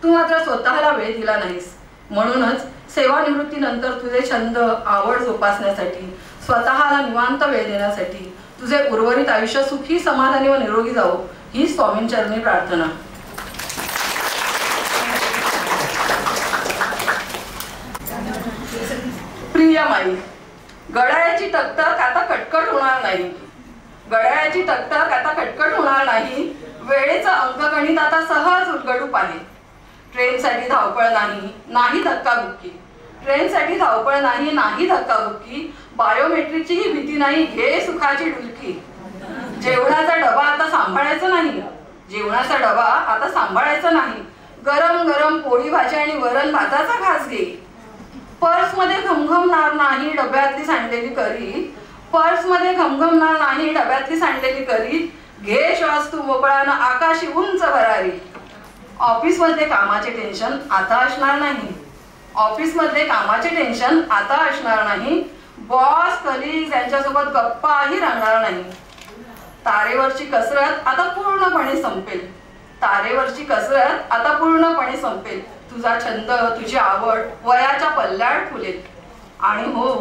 तू मात्र स्वतःला वेळ दिला नाहीस. म्हणूनच सेवानिवृत्तीनंतर तुझे छंद आवड जोपासण्यासाठी, स्वतःला निवांत वेळ देण्यासाठी तुझे उर्वरित आयुष्य सुखी, समाधानी व निरोगी जावो ही स्वामींचरणी प्रार्थना. प्रिय माई, घड्याळाची टकटक आता कटकट होणार नाही. घड्याळाची टकटक आता कटकट होणार नाही. वेळेचं अंकगणित आता सहज उलगडूप आहे. ट्रेनसाठी धावपळ नाही, नाही धक्काबुक्की. ट्रेनसाठी धावपळ नाही, नाही धक्काबुक्की. बायोमेट्रिकचीही भीती नाही, घे सुखाची डुलकी. जेवणाचा डबा आता सांभाळायचा नाही. जेवणाचा डबा आता सांभाळायचा नाही. गरम गरम पोळी भाजी आणि वरण भाताचा घास घे. पर्समध्ये घमघमणार नाही डब्यातली सांडलेली करी. पर्समध्ये घमघमणार नाही डब्यातली सांडलेली करी. घे श्वास तू मोकळानं आकाशी उंच भरारी. ऑफिसमध्ये कामाचे टेन्शन आता असणार नाही. ऑफिसमध्ये कामाचे टेन्शन आता असणार नाही. बॉस, कलीग यांच्यासोबत गप्पाही रंगणार नाही. तारेवरची कसरत आता पूर्णपणे संपेल. तारेवरची कसरत आता पूर्णपणे संपेल. तुझा छंद, तुझी आवड वयाच्या पल्ल्यात फुलेल. आणि हो,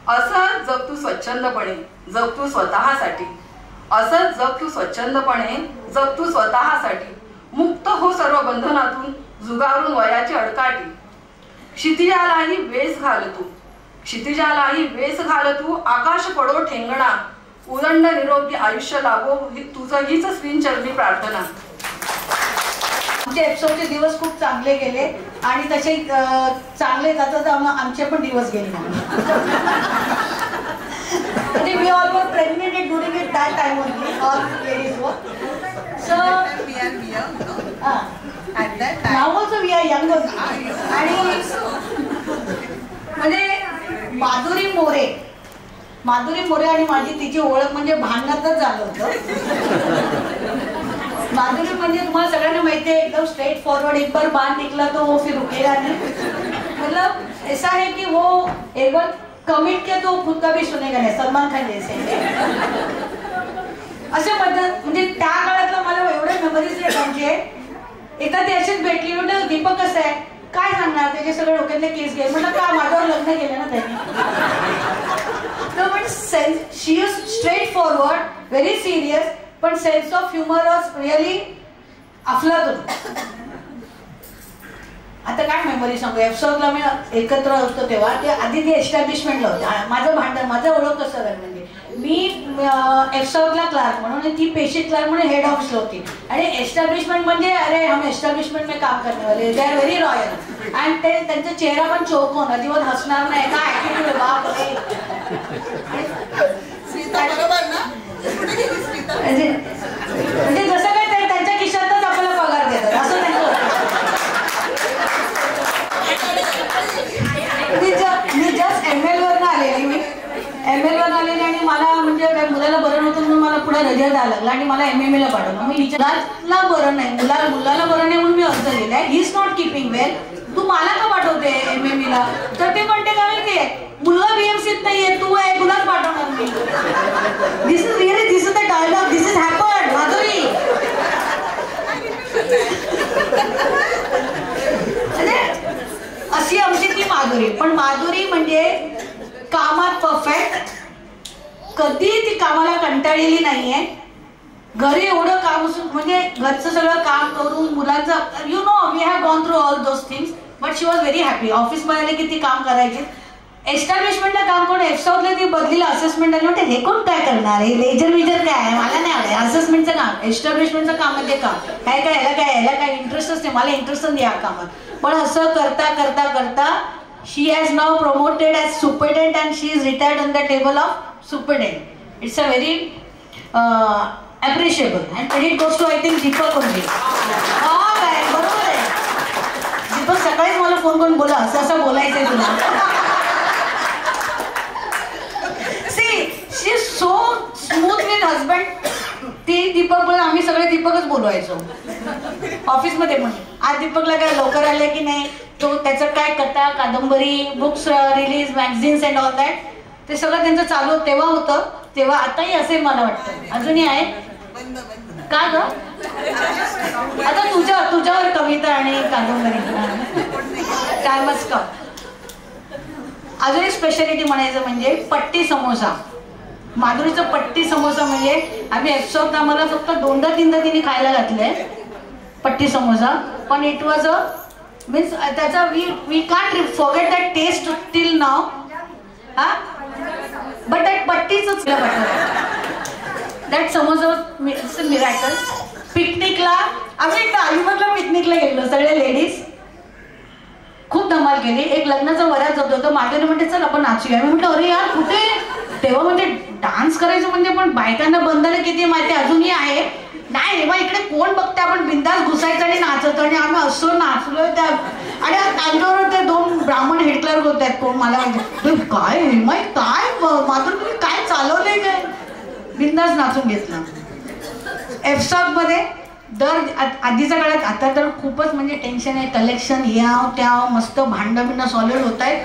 असंच जग तू स्वच्छंदपणे, जग तू स्वतःसाठी. असंच जग तू स्वच्छंदपणे, जग तू स्वतःसाठी. मुक्त हो सर्व बंधनातून, जुगारून वयाची अडकाठी. क्षितिजालाही वेस घाल तू, क्षितिजालाही वेस घाल तू. आकाश पडो ठेंगणा, उदंड निरोगी आयुष्य लाभो तुझं हीच श्रींचरणी प्रार्थना. आमचे एपिसोडचे दिवस खूप चांगले गेले आणि तसे चांगले जातात आमचे पण दिवस गेले. We all were pregnant during it that time only. All ladies were. So we are young, no? At that time. Now also we are young only. आणि म्हणजे माधुरी मोरे आणि माझी तिची ओळख म्हणजे भांडणातच झालं होतं. माधुरी म्हणजे तुम्हाला सगळ्यांना माहिती है, एकदम स्ट्रेट फॉरवर्ड. एक बार बांध निकला तो वो फिर रुकेगा नहीं. मतलब ऐसा है कि वो एक बार कमिट किया तो खुद का भी सुनेगा नहीं. सलमान खान जैसे असे पद्धत. म्हणजे त्या काळातलं मला एवढे मेमरीज आहेत आमचे. एकदा ते असेच भेटली, म्हणजे दीपक कसं आहे काय सांगणार, त्याचे सगळे डोक्यातले केस घे. म्हटलं का, माझ्यावर लग्न केलं ना त्यांनी. पण she is straightforward, very serious, पण sense of humour was really अफलातून. आता काय मेमरी सांगू, एपिसोडला मी एकत्र असतो तेव्हा ते आधी ते एस्टॅब्लिशमेंटला होते. माझं भांडण, माझं ओळख कसं झालं म्हणजे मी एपिसोडला क्लार्क म्हणून, ती पेशी क्लार्क म्हणून हेड ऑफिसला होती. आणि एस्टॅब्लिशमेंट म्हणजे अरे हम एस्टॅब्लिशमेंट में काम करने वाले, दे आर व्हेरी रॉयल. आणि ते त्यांचा चेहरा पण चौकोन, अजिबात हसणार नाही. काय ऍटिट्यूड आहे बाप रे. म्हणजे जसं काय त्यांच्या खिशातच आपल्याला पगार देतात असं त्यांचं. मी जस्ट ML वरनं आलेली. आणि मला म्हणजे मुलाला बरं नव्हतं म्हणून मला पुढे रिझल्ट द्यायला लागला आणि मला MME ला पाठवलं. मग मुलाला बरं नाही, मुलाला बरं नाही म्हणून मी अर्ज लिहिलाय. ही इज नॉट कीपिंग वेल, तू मला का पाठवते MME ला. तर ते म्हणते का माहितीये, मुलगा BMCत नाहीये, तू आहे, तुलाच पाठवणार मी. This is the dialogue, this is happen Madhuri. अशी आमची ती माधुरी. पण माधुरी म्हणजे कामात परफेक्ट, कधी ती कामाला कंटाळलेली नाहीये. घरी एवढं काम असून म्हणजे घरचं सगळं काम करून मुलांचं, you know we have gone through all those things, but she was very happy. ऑफिसमध्ये आले की ती काम करायची. एस्टॅब्लिशमेंटला काम करून एफसाऊथला ती बदलीला असेसमेंट आली. म्हणते हे कोण काय करणार आहे, लेजर विजर काय आहे, मला नाही आवडे. असेसमेंटचं काम, एस्टॅब्लिशमेंटचं काम म्हणजे काम काय काय, ह्याला काय इंटरेस्टच नाही, मला इंटरेस्ट नाही या कामात. पण असं करता करता करता she has now promoted as superintendent and she is retired on the table of superintendent. It's a very appreciable and credit goes to I think Deepak only. काय बरोबर आहे. दीपक सकाळीच मला फोन करून बोला असं बोलायचंय तुला. See, she is so smooth with husband. ती दीपक बोल, आम्ही सगळे दीपकच बोलवायचो ऑफिसमध्ये. पण आज दीपकला काय लवकर आले की नाही, तो त्याचं काय कथा, कादंबरी, books release, magazines and all that, ते सगळं त्यांचं चालू तेव्हा होतं. तेव्हा आताही असेल मला वाटतं, अजूनही आहे. का ग? आता तुझ्यावर कविता आणि कादंबरी काय मस्त का. अजून एक स्पेशालिटी म्हणायचं म्हणजे पट्टी समोसा. माधुरीचा पट्टी समोसा म्हणजे आम्ही एपिसोड आम्हाला फक्त 2-3 तिने खायला घातले पट्टी समोसा, पण इट वॉज अ मीन्स त्याचा we can't forget that taste till now. हा बट दॅट पट्टीच that samosa it's a miracle. पिकनिकला आम्ही एकदा अलिबागला पिकनिकला गेलो सगळे लेडीज, खूप धमाल केली. एक लग्नाचा वऱ्याच होतो तो माधुरी म्हणते चल आपण नाचूया. मी म्हटलं अरे यार कुठे, तेव्हा म्हणजे डान्स करायचं म्हणजे पण बायकांना बंधनं किती माहिती अजूनही आहे. नाही तेव्हा इकडे कोण बघते, आपण बिंदास घुसायचं आणि नाचतो. आणि आम्ही असं नाचलो त्या, आणि त्यांच्यावर ते 2 ब्राह्मण हेड क्लर्क होत आहेत कोण मला म्हणजे काय माहिती काय माधुरी तुम्ही काय चालवलंय काय, बिंदास नाचून घेतलं. एफसॉग मध्ये दर आधीच्या काळात, आता तर खूपच म्हणजे टेन्शन आहे, कलेक्शन याव त्याव मस्त भांडं बिंड सॉलिड होत आहेत.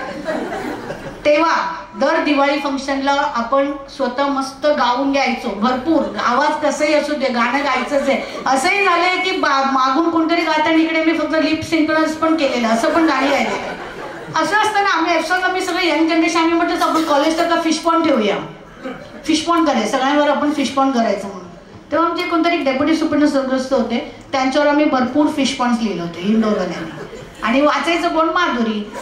तेव्हा दर दिवाळी फंक्शनला आपण स्वतः मस्त गाऊन घ्यायचो भरपूर, आवाज कसंही असू दे गाणं गायचंच आहे. असंही झालंय की मागून कोणतरी गाताना इकडे मी फक्त लिप सिंक्रोनाइज पण केलेलं, असं पण गाणी गायले. असं असताना आम्ही एफसॉग आम्ही सगळे यंग जनरेशन आम्ही म्हटलं आपण कॉलेजला का फिश पॉन्ड ठेवूया, फिश पॉन्ड करायचं सगळ्यांवर आपण फिश पॉन्ड करायचं म्हणून. तेव्हा आमचे कोणतरी डेप्युटी सुपरिटेंडंट होते, त्यांच्यावर आम्ही भरपूर फिश पॉन्ड्स लिहिले होते इंडोरवाल्यांनी. आणि वाचायचं कोण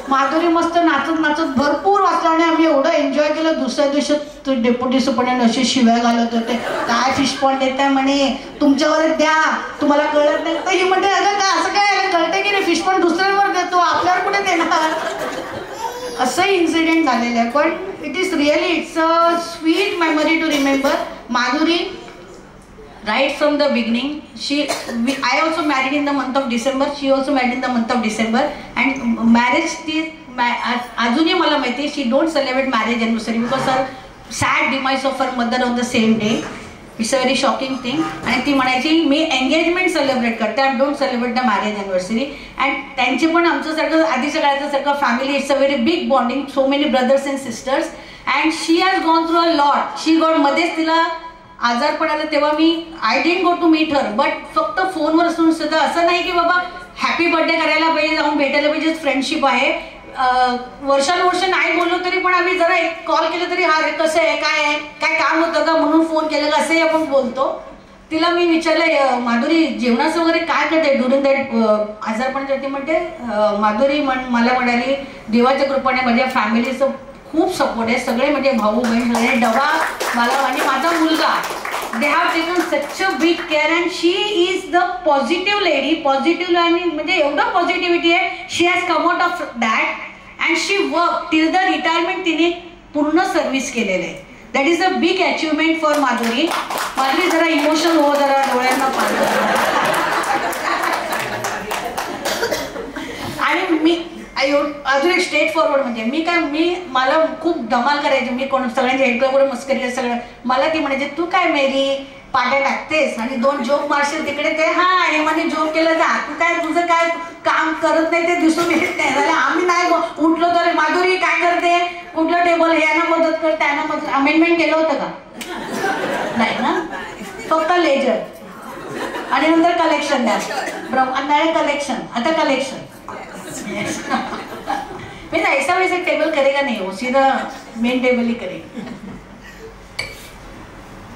माधुरी मस्त नाचत नाचत भरपूर वाचलं आणि आम्ही एवढं एन्जॉय केलं. दुसऱ्या दिवशी डेप्युटी सुपरिटेंडंट असे शिव्या घालत होते, काय फिश पॉन्ड देत आहे म्हणे, तुमच्यावरच द्या, तुम्हाला कळत नाही. तर ही म्हणते अगं का असं काय कळते की नाही, फिश पॉन्ड दुसऱ्यांवर देतो आपल्यावर कुठे देणार. असंही इन्सिडेंट झालेलं आहे. पण it is really it's a sweet memory to remember. Madhuri right from the beginning, I also married in the month of December, she also married in the month of December, and marriage अजूनही मला माहिती she don't celebrate marriage anniversary because her sad demise of her mother on the same day. It's a very shocking thing. आणि ती म्हणायची मी engagement celebrate करते, I don't celebrate the marriage anniversary. And त्यांची पण आमच्यासारखं आधीच्या काळाचं सारखं family, it's a very big bonding, so many brothers and sisters. And she has gone through a lot. She got मध्येच तिला आजारपण आलं तेव्हा मी I didn't go to meet her, but फक्त फोनवर असून सुद्धा असं नाही की बाबा हॅपी बर्थडे करायला पाहिजे, जाऊन भेटायला पाहिजे, फ्रेंडशिप आहे. वर्षानुवर्ष नाही बोललो तरी पण आम्ही जरा एक कॉल केलं तरी हा रे कसं आहे, काय काम होतं का म्हणून फोन केलं का असंही आपण बोलतो. तिला मी विचारलं माधुरी जेवणाचं वगैरे काय करते ड्युरिंग दॅट आजारपण. ती म्हणते माधुरी मला म्हणाली देवाच्या कृपेने माझ्या फॅमिलीचं खूप सपोर्ट आहे, सगळे म्हणजे भाऊ बहीण सगळे डबा मला आणि माझा मुलगा, they have taken such a big care. And she is the positive lady, positive आणि म्हणजे एवढं पॉझिटिव्हिटी आहे. She has come out of that and she work till the retirement. तिने पूर्ण सर्व्हिस केलेलं आहे. That is a big achievement for Madhuri. Madhuri जरा emotional हो, जरा डोळ्यांना पाणी. आणि मी अजून एक स्ट्रेट फॉरवर्ड म्हणजे मला खूप धमाल करायची. मी कोण सगळ्यांच्या हेडक्लबवर मस्करी सगळं. मला ती म्हणायची तू काय मेरी पाट्या टाकतेस आणि 2 जोक मारशील तिकडे ते हा हे म्हणजे जोक केलं जा, तू काय तुझं काय काम करत नाही ते दिसून येत नाही. झालं आम्ही नाही उठलो तर माधुरी काय करते, कुठलं टेबल ह्यानं मदत कर त्यानं मदत. अमेंडमेंट केलं होतं का नाही ना, फक्त लेजर आणि नंतर कलेक्शन द्या. ब्रह्मांडाने कलेक्शन, आता कलेक्शन. मैं ऐसा वैसा टेबल करेगा नहीं, वो सीधा मेन टेबल ही करेगा.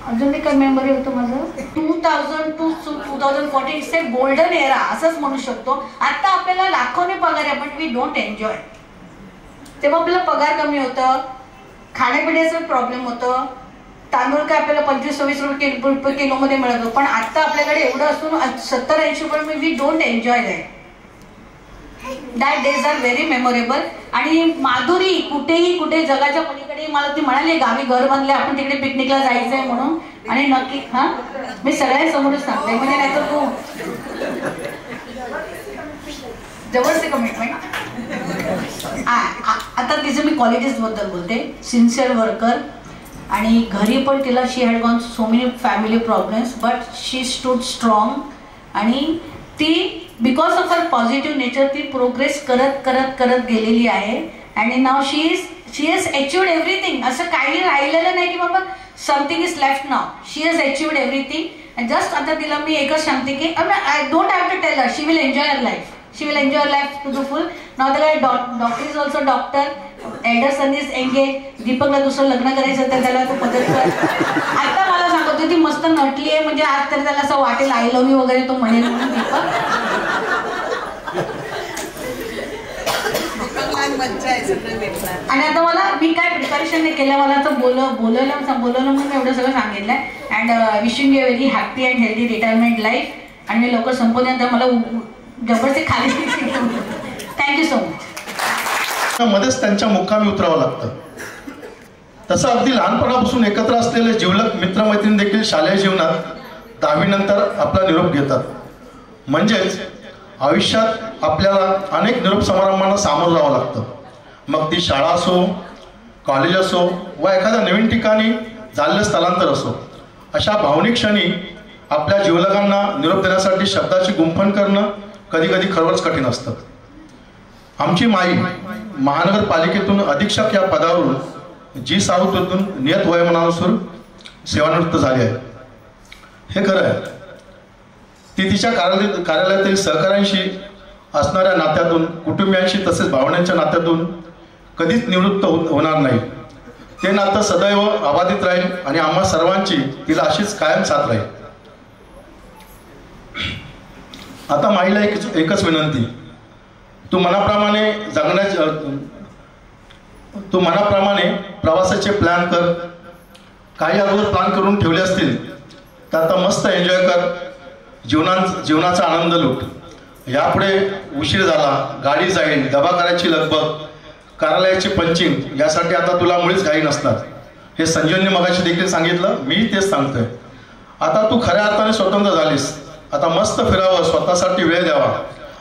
अजून एक मेमरी होतं माझं 2000 to 2014 it's a golden era असंच म्हणू शकतो. आता आपल्याला लाखोने पगार आहे बट वी डोंट एन्जॉय. तेव्हा आपल्याला पगार कमी होतं, खाण्यापिण्याचं प्रॉब्लेम होतं, तांदूळ काय आपल्याला 25-26 रुपये किलोमध्ये मिळत होतं. पण आता आपल्याकडे एवढं असून 70-80 रुपये we don't enjoy that. That days are very memorable. आणि माधुरी कुठे जगाच्या पलीकडे मला ती म्हणाली गावी घर बांधले आपण तिकडे पिकनिकला जायचंय म्हणून. आणि नक्की हा मी सगळ्यांसमोरच सांगते म्हणजे नाही तर तू जवळचे कमिटमेंट. आता तिचं मी कॉलेजेस बद्दल बोलते. सिन्सिअर वर्कर आणि घरी पण तिला she had gone so many family problems but she stood strong. आणि ती because of her positive nature ती प्रोग्रेस करत गेलेली आहे. आणि नाव शी हॅज अचिव्ड एव्हरीथिंग. असं काही राहिलेलं नाही की बाबा something is left now. She has achieved everything. Just आता तिला मी एकच सांगते की I don't have to tell her, she will enjoy her life, she will enjoy life to the full. Now तर doctor is also doctor, elder son is engage, दीपकला दुसरं लग्न करायचं तर त्याला तो मदत कर. आता मला सांगतो ती मस्त नटली आहे, म्हणजे आज तर त्याला असं वाटेल आय लव्ह यू वगैरे तो म्हणेल म्हणून दीपक. आणि आता मला मी काय प्रिपरेशन केलं, मला आता बोलवलं म्हणून मी एवढं सगळं सांगितलंय. And wishing you very happy and healthy retirement life. आणि मी लवकर संपवल्यानंतर मला जबरदस्ती खाली थँक्यू सो मच. मध्येच त्यांच्या मुक्कामी उतरावं लागतं. तसं अगदी लहानपणापासून एकत्र असलेले जिवलग मित्रमैत्रीण देखील शालेय जीवनात 10वी नंतर आपला निरोप घेतात. म्हणजेच आयुष्यात आपल्याला अनेक निरोप समारंभांना सामोरं जावं लागतं. मग ती शाळा असो, कॉलेज असो वा एखाद्या नवीन ठिकाणी झालेलं स्थलांतर असो, अशा भावनिक क्षणी आपल्या जीवलगांना निरोप देण्यासाठी शब्दाची गुंफण करणं कधी कधी खरंच कठीण असतं. आमची माई महानगरपालिकेतून अधीक्षक या पदावरून जी साऊथमधून नियत वयोमानानुसार सेवानिवृत्त झाली आहे. हे खरं आहे. ती तिच्या कार्यालयातील सहकाऱ्यांशी असणाऱ्या नात्यातून, कुटुंबियांशी तसेच भावनांच्या नात्यातून कधीच निवृत्त होणार नाही. ते नातं सदैव अबाधित राहील आणि आम्हा सर्वांची तिला अशीच कायम साथ राहील. आता माईला एकच विनंती, तू मनाप्रमाणे प्रवासाचे प्लॅन कर. काही अगोदर प्लॅन करून ठेवले असतील तर आता मस्त एन्जॉय कर, जीवनाचा आनंद लूट. यापुढे उशीर झाला, गाडी जाईल, डबा करायची लगबग, कार्यालयाची पंचिंग यासाठी आता तुला मुळीच घाई नसणार. हे संजीवनी मगाशी देखील सांगितलं, मी तेच सांगतोय. आता तू खऱ्या अर्थाने स्वतंत्र झालीस. आता मस्त फिरावं, स्वतःसाठी वेळ द्यावा,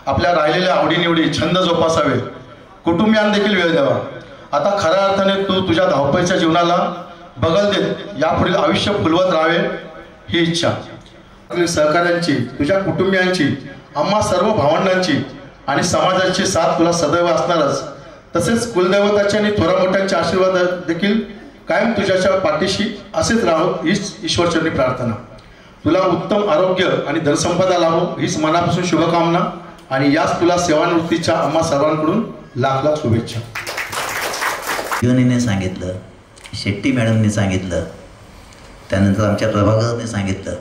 आपल्या राहिलेल्या आवडीनिवडी छंद जोपासावे, कुटुंबियांना देखील वेळ द्यावा. आता खऱ्या अर्थाने तू तुझ्या धावपळीच्या जीवनाला बगल देत यापुढील आयुष्य फुलवत राहावे ही इच्छा. सहकाऱ्यांची, तुझ्या कुटुंबियांची, आम्हा सर्व भावंडांची आणि समाजाची साथ तुला सदैव असणारच. तसेच कुलदैवताचे आणि थोरा मोठ्यांचे आशीर्वाद देखील कायम तुझ्याच्या पाठीशी असेच राहो हीच ईश्वरचरणी प्रार्थना. तुला उत्तम आरोग्य आणि धनसंपदा लाभो हीच मनापासून शुभकामना. आणि याच तुला सेवानिवृत्तीच्या आम्हा सर्वांकडून लाख लाख शुभेच्छा. योनीने सांगितलं, शेट्टी मॅडमने सांगितलं, त्यानंतर आमच्या प्रभाकरने सांगितलं,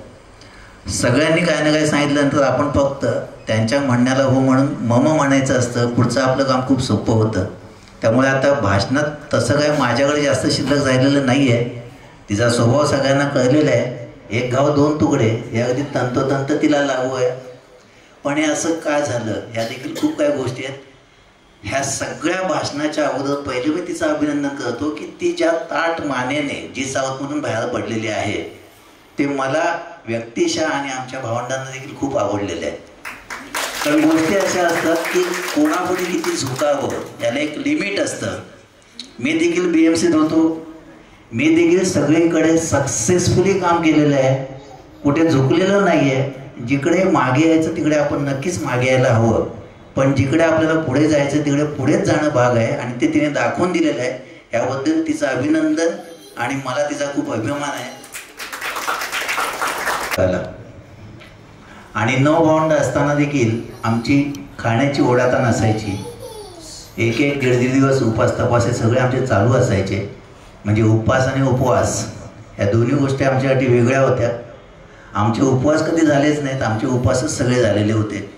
सगळ्यांनी काय ना काय सांगितल्यानंतर आपण फक्त त्यांच्या म्हणण्याला हो म्हणून मम म्हणायचं असतं. पुढचं आपलं काम खूप सोपं होतं. त्यामुळे आता भाषणात तसं काय माझ्याकडे जास्त शिल्लक राहिलेलं नाही आहे. तिचा स्वभाव सगळ्यांना कळलेला आहे. एक घाव दोन तुकडे हे अगदी तंतोतंत तिला लागू आहे. पण हे असं काय झालं ह्या देखील खूप काही गोष्टी आहेत. ह्या सगळ्या भाषणाच्या अगोदर पहिले मी तिचं अभिनंदन करतो की ती ज्या ताठ मानेने जी साऊथमधून बाहेर पडलेली आहे ते मला व्यक्तिशः आणि आमच्या भावंडांना देखील खूप आवडलेले आहेत. कारण गोष्टी अशा असतात की कोणापुढे किती झुकावं याला एक लिमिट असतं. मी देखील BMCत होतो. मी देखील सगळीकडे सक्सेसफुली काम केलेलं आहे. कुठे झुकलेलं नाही आहे. जिकडे मागे यायचं तिकडे आपण नक्कीच मागे यायला हवं. पण जिकडे आपल्याला पुढे जायचं तिकडे पुढेच जाणं भाग आहे आणि ते तिने दाखवून दिलेलं आहे. याबद्दल तिचं अभिनंदन आणि मला तिचा खूप अभिमान आहे. आणि 9 भावंड असताना देखील आमची खाण्याची ओढ आता नसायची. एक दीड दिवस उपास तपास हे सगळे आमचे चालू असायचे. म्हणजे उपवास आणि उपवास ह्या दोन्ही गोष्टी आमच्यासाठी वेगळ्या होत्या. आमचे उपवास कधी झालेच नाहीत, आमचे उपवासच सगळे झालेले होते.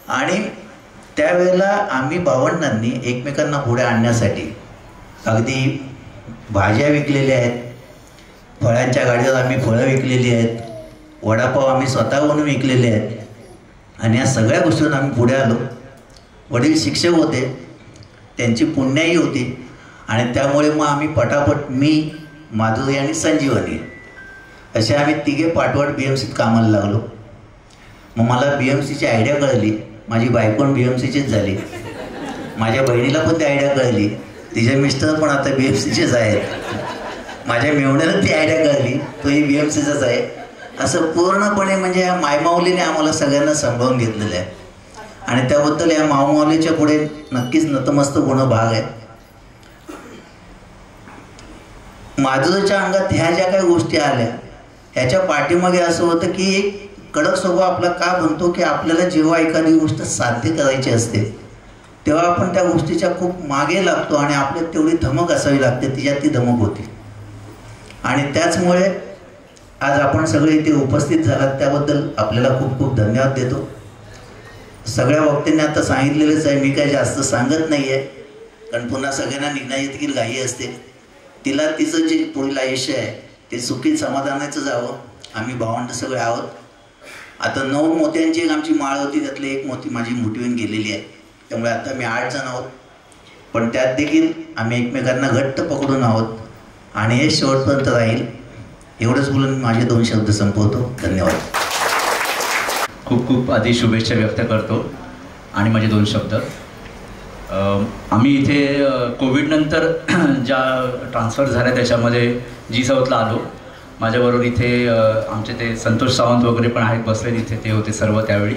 आणि त्यावेळेला आम्ही भावंडांनी एकमेकांना पुढे आणण्यासाठी अगदी भाज्या विकलेल्या आहेत, फळांच्या गाडीवर आम्ही फळं विकलेली आहेत, वडापाव आम्ही स्वतः बनवून विकलेले आहेत. आणि या सगळ्या गोष्टीतून आम्ही पुढे आलो. वडील शिक्षक होते, त्यांची पुण्याई होती आणि त्यामुळे मग आम्ही पटापट मी, माधुरी आणि संजीवनी असे आम्ही तिघे पाठवट BMCत कामाला लागलो. मग मला BMCची आयडिया कळली. माझी बायकोण BMCचीच झाली. माझ्या बहिणीला पण ती आयडिया कळली. तिचे मिस्टर पण आता BMCचेच आहेत. माझ्या मेवण्याला ती आयडिया कळली, तोही BMCचाच आहे. असं पूर्णपणे म्हणजे या मायमाऊलीने आम्हाला सगळ्यांना सांभाळून घेतलेलं आहे. आणि त्याबद्दल या माऊमाऊलीच्या पुढे नक्कीच नतमस्तक होणं भाग आहे. माधुरीच्या अंगात ह्या ज्या काही गोष्टी आल्या ह्याच्या पाठीमागे असं होतं की एक कडक स्वभाव आपला का बनतो की आपल्याला जेव्हा एखादी गोष्ट साध्य करायची असते तेव्हा आपण त्या गोष्टीच्या खूप मागे लागतो आणि आपल्यात तेवढी धमक असावी लागते, तिच्यात ती धमक होती. आणि त्याचमुळे आज आपण सगळे इथे उपस्थित झालात त्याबद्दल आपल्याला खूप खूप धन्यवाद देतो. सगळ्या वक्त्यांनी आता सांगितलेलंच आहे, मी काही जास्त सांगत नाही आहे, कारण पुन्हा सगळ्यांना निघण्याची देखील घाई असते. तिला तिचं जे पुढील आयुष्य आहे ते सुखी समाधानाचं जावं. आम्ही भावंड सगळे आहोत. आता 9 मोत्यांची एक आमची माळ होती, त्यातली एक मोती माझी मुठीवून गेलेली आहे, त्यामुळे आता मी 8 जण आहोत, पण त्यात देखील आम्ही एकमेकांना घट्ट पकडून आहोत आणि हे शेवटपर्यंत राहील. एवढंच बोलून माझे 2 शब्द संपवतो. धन्यवाद. खूप खूप आधी शुभेच्छा व्यक्त करतो आणि माझे 2 शब्द. आम्ही इथे कोविडनंतर ज्या ट्रान्सफर झाल्या त्याच्यामध्ये जी साऊथला आलो. माझ्याबरोबर इथे आमचे ते संतोष सावंत वगैरे पण आहेत बसले तिथे, ते होते सर्व त्यावेळी.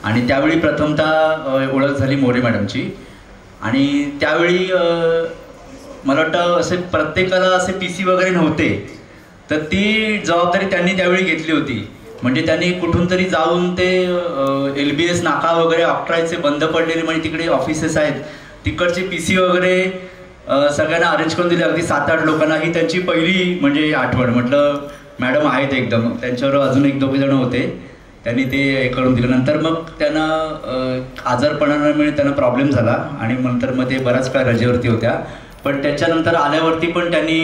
आणि त्यावेळी प्रथमतः ओळख झाली मोरे मॅडमची. आणि त्यावेळी मला वाटतं असे प्रत्येकाला असे PC वगैरे नव्हते, तर ती जबाबदारी त्यांनी त्यावेळी घेतली होती. म्हणजे त्यांनी कुठून तरी जाऊन ते LBS नाका वगैरे अकरायचे बंद पडलेले, म्हणजे तिकडे ऑफिसेस आहेत, तिकडचे PC वगैरे सगळ्यांना अरेंज करून दिले. अगदी 7-8 लोकांना. ही त्यांची पहिली म्हणजे आठवण. म्हटलं मॅडम आहेत एकदम. त्यांच्यावर अजून 1-2 जण होते, त्यांनी ते करून दिलं. नंतर मग त्यांना आजारपणामुळे त्यांना प्रॉब्लेम झाला आणि नंतर मग ते बऱ्याच काळ रजेवरती होत्या. पण त्याच्यानंतर आल्यावरती पण त्यांनी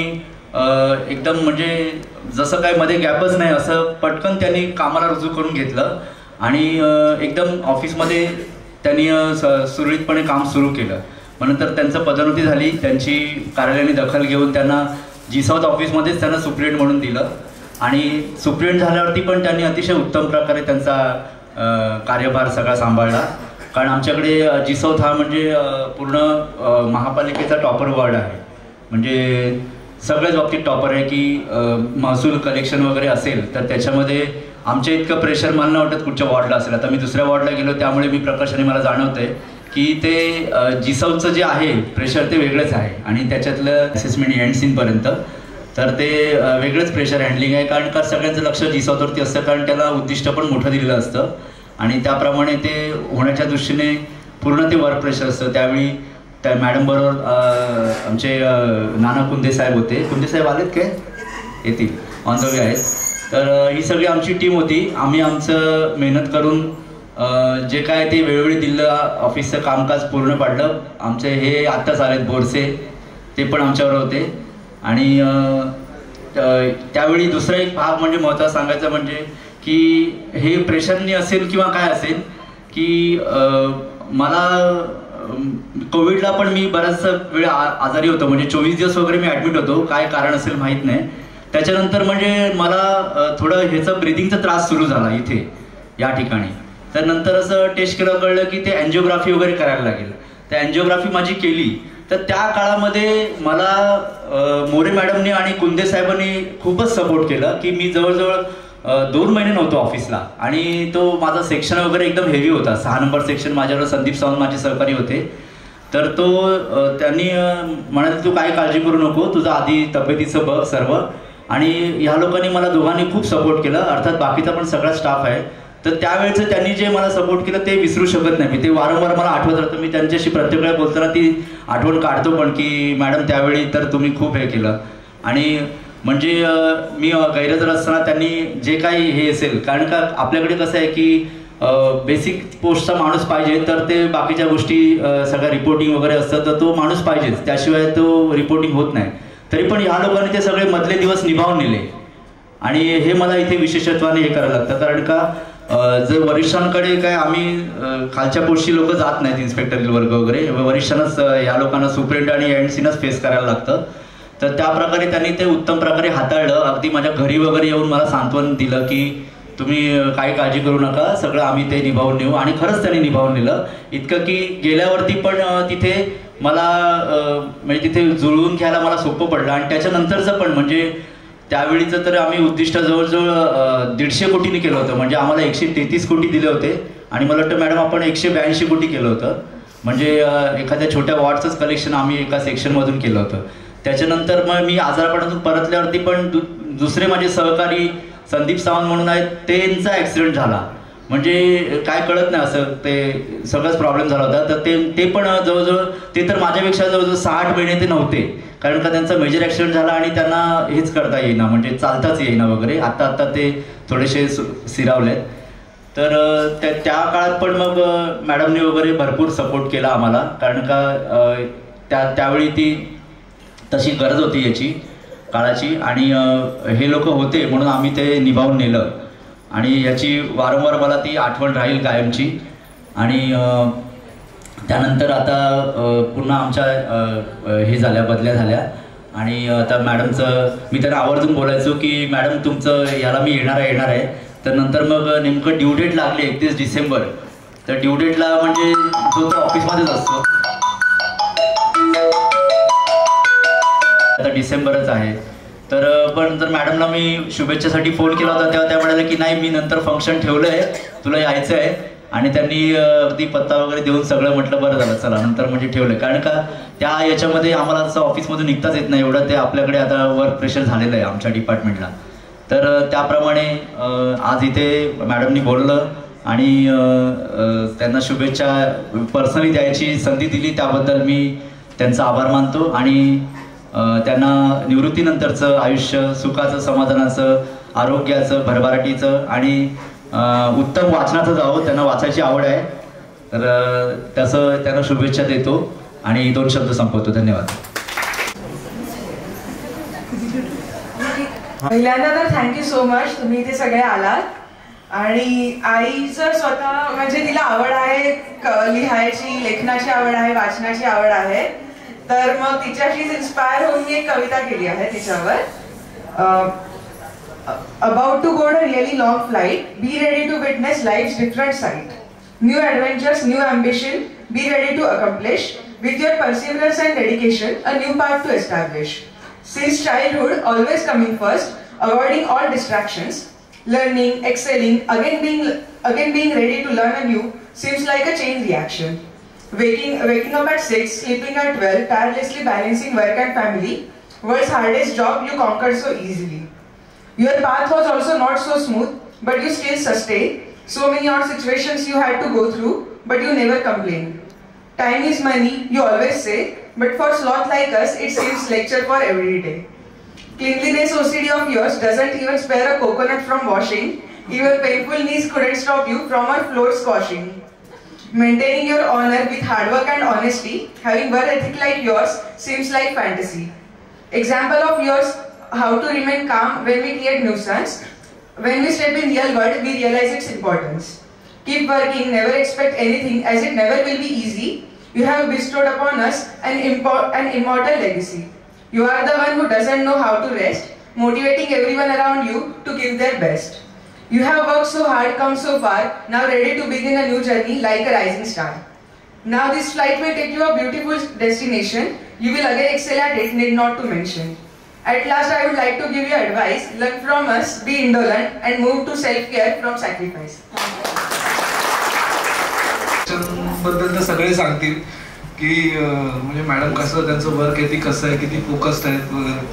एकदम म्हणजे जसं काय मध्ये गॅपच नाही असं पटकन त्यांनी कामाला रुजू करून घेतलं आणि एकदम ऑफिसमध्ये त्यांनी सुरळीतपणे काम सुरू केलं. मग नंतर त्यांचं पदोन्नती झाली. त्यांची कार्यालयाने दखल घेऊन त्यांना जी साऊथ ऑफिसमध्येच त्यांना सुप्रिटेंड म्हणून दिलं. आणि सुप्रिटेंड झाल्यावरती पण त्यांनी अतिशय उत्तम प्रकारे त्यांचा कार्यभार सगळा सांभाळला. कारण आमच्याकडे जी साऊथ हा म्हणजे पूर्ण महापालिकेचा टॉपर वॉर्ड आहे. म्हणजे सगळ्याच बाबतीत टॉपर आहे की महसूल कलेक्शन वगैरे असेल तर त्याच्यामध्ये आमच्या इतकं प्रेशर मला नाही वाटत कुठच्या वॉर्डला असेल. आता मी दुसऱ्या वॉर्डला गेलो त्यामुळे मी प्रकर्षाने मला जाणवतं आहे की ते जी साऊथचं जे आहे प्रेशर ते वेगळंच आहे. आणि त्याच्यातलं असेसमेंट एंड सीनपर्यंत तर ते वेगळंच प्रेशर हँडलिंग आहे. कारण का सगळ्यांचं लक्ष जी साऊथवरती असतं, कारण त्याला उद्दिष्ट पण मोठं दिलेलं असतं आणि त्याप्रमाणे ते होण्याच्या दृष्टीने पूर्ण ते वर्क प्रेशर असतं. त्यावेळी त्या मॅडमबरोबर आमचे नाना कुंदे साहेब होते. कुंदे साहेब आलेत काय? येतील, ऑन द वे आहेत. तर ही सगळी आमची टीम होती. आम्ही आमचं मेहनत करून जे काय ते वेळोवेळी दिलं, ऑफिसचं कामकाज पूर्ण पाडलं. आमचे हे आत्ताच आलेत बोरसे, ते पण आमच्यावर होते. आणि त्यावेळी दुसरा एक भाग म्हणजे महत्त्वाचा सांगायचं म्हणजे की हे प्रेशरनी असेल किंवा काय असेल की मला कोविडला पण मी बराच वेळ आजारी होतो. म्हणजे 24 दिवस वगैरे मी ॲडमिट होतो. काय कारण असेल माहीत नाही. त्याच्यानंतर म्हणजे मला थोडं ह्याचं ब्रिदिंगचा त्रास सुरू झाला इथे या ठिकाणी. तर नंतर असं टेस्ट केलं, कळलं की ते अँजिओग्राफी वगैरे करायला लागेल. तर अँजिओग्राफी माझी केली. तर त्या काळामध्ये मला मोरे मॅडमनी आणि कुंदे साहेबांनी खूपच सपोर्ट केला की मी जवळजवळ 2 महिने नव्हतो ऑफिसला. आणि तो माझा सेक्शन वगैरे एकदम हेवी होता. 6 नंबर सेक्शन. माझ्यावर संदीप सावंत माझे सहकारी होते. तर तो त्यांनी म्हणाले तू काही काळजी करू नको, तुझं आधी तब्येतीचं बघ सर्व. आणि ह्या लोकांनी मला दोघांनी खूप सपोर्ट केला, अर्थात बाकीचा पण सगळा स्टाफ आहे. तर त्यावेळेचं त्यांनी जे मला सपोर्ट केलं ते विसरू शकत नाही मी. ते वारंवार मला आठवत राहतं. मी त्यांच्याशी प्रत्येक वेळा बोलताना ती आठवण काढतो पण की मॅडम त्यावेळी तर तुम्ही खूप हे केलं. आणि म्हणजे मी गैरहजर असताना त्यांनी जे काही हे असेल, कारण का आपल्याकडे कसं आहे की बेसिक पोस्टचा माणूस पाहिजे तर ते बाकीच्या गोष्टी सगळ्या रिपोर्टिंग वगैरे असतं तर तो माणूस पाहिजेच, त्याशिवाय तो रिपोर्टिंग होत नाही. तरी पण ह्या लोकांनी ते सगळे मधले दिवस निभावून नेले. आणि हे मला इथे विशेषत्वाने हे करायला लागतं. कारण का जर वरिष्ठांकडे काय आम्ही खालच्या पोस्टची लोक जात नाहीत, इन्स्पेक्टर वर्ग वगैरे, वरिष्ठांनाच या लोकांना सुप्रिंट आणि एनसीनंच फेस करायला लागतं. तर त्या प्रकारे त्यांनी ते उत्तम प्रकारे हाताळलं. अगदी माझ्या घरी वगैरे येऊन मला सांत्वन दिलं की तुम्ही काही काळजी करू नका, सगळं आम्ही ते निभावून नेऊ. आणि खरंच त्यांनी निभावून नेलं. इतकं की गेल्यावरती पण तिथे मला म्हणजे तिथे जुळवून घ्यायला मला सोपं पडलं. आणि त्याच्यानंतरचं पण म्हणजे त्यावेळीचं तर आम्ही उद्दिष्ट जवळजवळ 150 कोटींनी केलं होतं. म्हणजे आम्हाला 133 कोटी दिले होते आणि मला वाटतं मॅडम आपण 182 कोटी केलं होतं. म्हणजे एखाद्या छोट्या वॉर्डचंच कलेक्शन आम्ही एका सेक्शनमधून केलं होतं. त्याच्यानंतर मग मी आजारपणातून परतल्यावरती पण दुसरे माझे सहकारी संदीप सावंत म्हणून आहेत, त्यांचा ॲक्सिडेंट झाला. म्हणजे काय कळत नाही, असं ते सगळंच प्रॉब्लेम झाला होता. तर ते पण जवळजवळ ते तर माझ्यापेक्षा जवळजवळ 6-8 महिने ते नव्हते, कारण का त्यांचा मेजर ॲक्सिडेंट झाला आणि त्यांना हेच करता येईना, म्हणजे चालताच येईना वगैरे. आता ते थोडेसे सिरावलेत. तर त्या काळात पण मग मॅडमनी वगैरे भरपूर सपोर्ट केला आम्हाला, कारण का त्यावेळी ती तशी गरज होती याची काळाची, आणि हे लोक होते म्हणून आम्ही ते निभावून नेलं. आणि याची वारंवार मला ती आठवण राहील कायमची. आणि त्यानंतर आता पुन्हा आमच्या हे झाल्या, बदल्या झाल्या. आणि आता मॅडमचं मी त्यांना आवर्जून बोलायचो की मॅडम तुमचं याला मी येणार आहे. तर नंतर मग नेमकं ड्यू डेट लागली 31 डिसेंबर. तर ड्यू डेटला म्हणजे तो ऑफिसमध्येच असतो, आता डिसेंबरच आहे. तर पण जर मॅडमला मी शुभेच्छेसाठी फोन केला होता तेव्हा त्या म्हणाल्या की नाही, मी नंतर फंक्शन ठेवलं आहे, तुला यायचं आहे. आणि त्यांनी अगदी पत्ता वगैरे देऊन सगळं म्हटलं बरं झालं चला नंतर म्हणजे ठेवलं. कारण का त्या याच्यामध्ये आम्हाला असं ऑफिसमधून निघताच येत नाही, एवढं ते आपल्याकडे आता वर्क प्रेशर झालेलं आहे आमच्या डिपार्टमेंटला. तर त्याप्रमाणे आज इथे मॅडमनी बोललं आणि त्यांना शुभेच्छा पर्सनली द्यायची संधी दिली, त्याबद्दल मी त्यांचा आभार मानतो. आणि त्यांना निवृत्तीनंतरचं आयुष्य सुखाचं, समाधानाचं, आरोग्याचं, भरभराटीचं आणि उत्तम वाचनाचं जावं. त्यांना वाचायची आवड आहे, तर त्याचं त्यांना शुभेच्छा देतो आणि 2 शब्द संपवतो. धन्यवाद. पहिल्यांदा तर थँक्यू सो मच, तुम्ही इथे सगळे आलात. आणि आईचं स्वतः म्हणजे तिला आवड आहे लिहायची, लेखनाची आवड आहे, वाचनाची आवड आहे. तर मग तिच्याशीच इन्स्पायर होऊन मी एक कविता केली आहे तिच्यावर. About to board a really long flight, be ready to witness life's different side. New adventures, new ambition, be ready to accomplish. With your perseverance and dedication, a new path to establish. Since childhood, always coming first, avoiding all distractions, learning, excelling, again being ready to learn anew, seems like a chain reaction. Waking up at 6, sleeping at 12, tirelessly balancing work and family, world's hardest job you conquered so easily. Your path was also not so smooth, but you still sustained. So many odd situations you had to go through, but you never complained. Time is money, you always say, but for sloth like us, it seems lecture for every day. Cleanliness OCD of yours doesn't even spare a coconut from washing. Even painful knees couldn't stop you from our floor squashing. Maintaining your honor with hard work and honesty, having work ethic like yours seems like fantasy. Example of yours, how to remain calm when we create nuisance. When we step in real world, we realize its importance. Keep working, never expect anything, as it never will be easy. You have bestowed upon us an immortal legacy. You are the one who doesn't know how to rest, motivating everyone around you to give their best. You have worked so hard, come so far, now ready to begin a new journey like a rising star. Now this flight will take you a beautiful destination. You will again excel at it, need not to mention. At last, I would like to give you advice. Learn from us, be indolent, and move to self-care from sacrifice. बद्दल तर सगळे सांगतील की म्हणजे madam कसं त्यांचं work ethic कसं आहे, किती फोकस्ड आहेत वगैरे.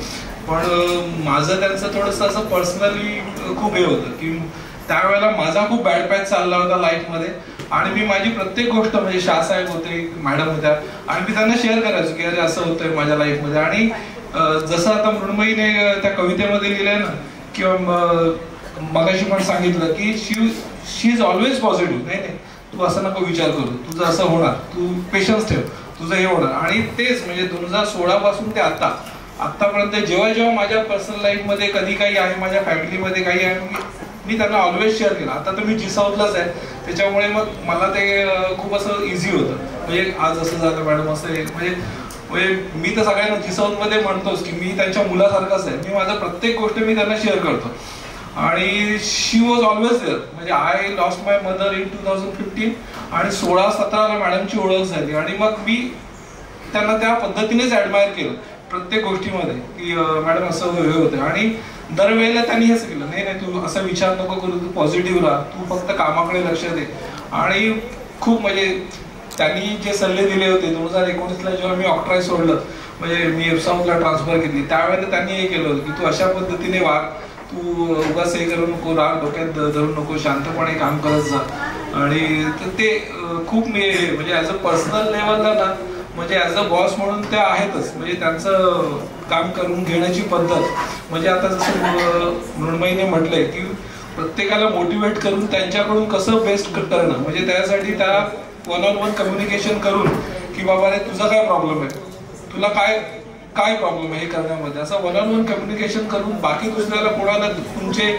पण माझं त्यांचं थोडंसं असं पर्सनली खूप हे होतं की त्यावेळेला माझा खूप बॅड पॅच चालला होता लाईफमध्ये. आणि मी माझी प्रत्येक गोष्ट म्हणजे शाहसाहेब होते, मॅडम होत्या, आणि मी त्यांना शेअर करायचो की अरे असं होतंय माझ्या लाईफमध्ये. आणि जसं आता मृण्मयीने त्या कवितेमध्ये लिहिलंय ना, किंवा मगाशी पण सांगितलं की शी इज ऑलवेज पॉझिटिव्ह. नाही तू असं नको विचार करू, तुझं असं होणार, तू पेशन्स ठेव, तुझं हे होणार. आणि तेच म्हणजे 2016 पासून ते आतापर्यंत जेव्हा माझ्या पर्सनल लाईफमध्ये कधी काही आहे, माझ्या फॅमिलीमध्ये काही आहे, मी त्यांना ऑलवेज शेअर केलं. आता तर मी जिसाऊतलाच आहे, त्याच्यामुळे मग मला ते खूप असं इझी होतं. म्हणजे आज असं झालं मॅडम असं म्हणजे मी तर सगळ्यांना जिसाऊतमध्ये म्हणतोच की मी त्यांच्या मुलासारखाच आहे. मी माझं प्रत्येक गोष्ट मी त्यांना शेअर करतो. आणि शी वॉज ऑलवेज देअर. म्हणजे I lost my mother in 2015 आणि 16-17 मॅडमची ओळख झाली. आणि मग मी त्यांना त्या पद्धतीनेच ॲडमायर केलं प्रत्येक गोष्टीमध्ये की मॅडम असं हे होतं. आणि दरवेळेला त्यांनी हेच केलं, नाही तू असा विचार नको करू, तू पॉझिटिव्ह राहा, तू फक्त कामाकडे लक्ष दे. आणि खूप म्हणजे त्यांनी जे सल्ले दिले होते 2019ला जेव्हा मी ऑक्ट्राय सोडलं, म्हणजे मी एफसाऊथला ट्रान्सफर घेतली, त्यावेळेला त्यांनी हे केलं होतं की तू अशा पद्धतीने वाग, तू उगाच हे करू नको, राग डोक्यात धरू नको, शांतपणे काम करत जा. आणि ते खूप म्हणजे ॲज अ पर्सनल लेवलला ना, म्हणजे ॲज अ बॉस म्हणून त्या आहेतच. म्हणजे त्यांचं काम करून घेण्याची पद्धत, म्हणजे आता जसं मृण्मयीने म्हटलंय की प्रत्येकाला मोटिवेट करून त्यांच्याकडून कसं बेस्ट करणं, म्हणजे त्यासाठी त्या वन ऑन वन कम्युनिकेशन करून की बाबा रे तुझा काय प्रॉब्लेम आहे, तुला काय प्रॉब्लेम आहे हे करण्यामध्ये, असं वन ऑन वन कम्युनिकेशन करून बाकी दुसऱ्याला कोणाला तुमचे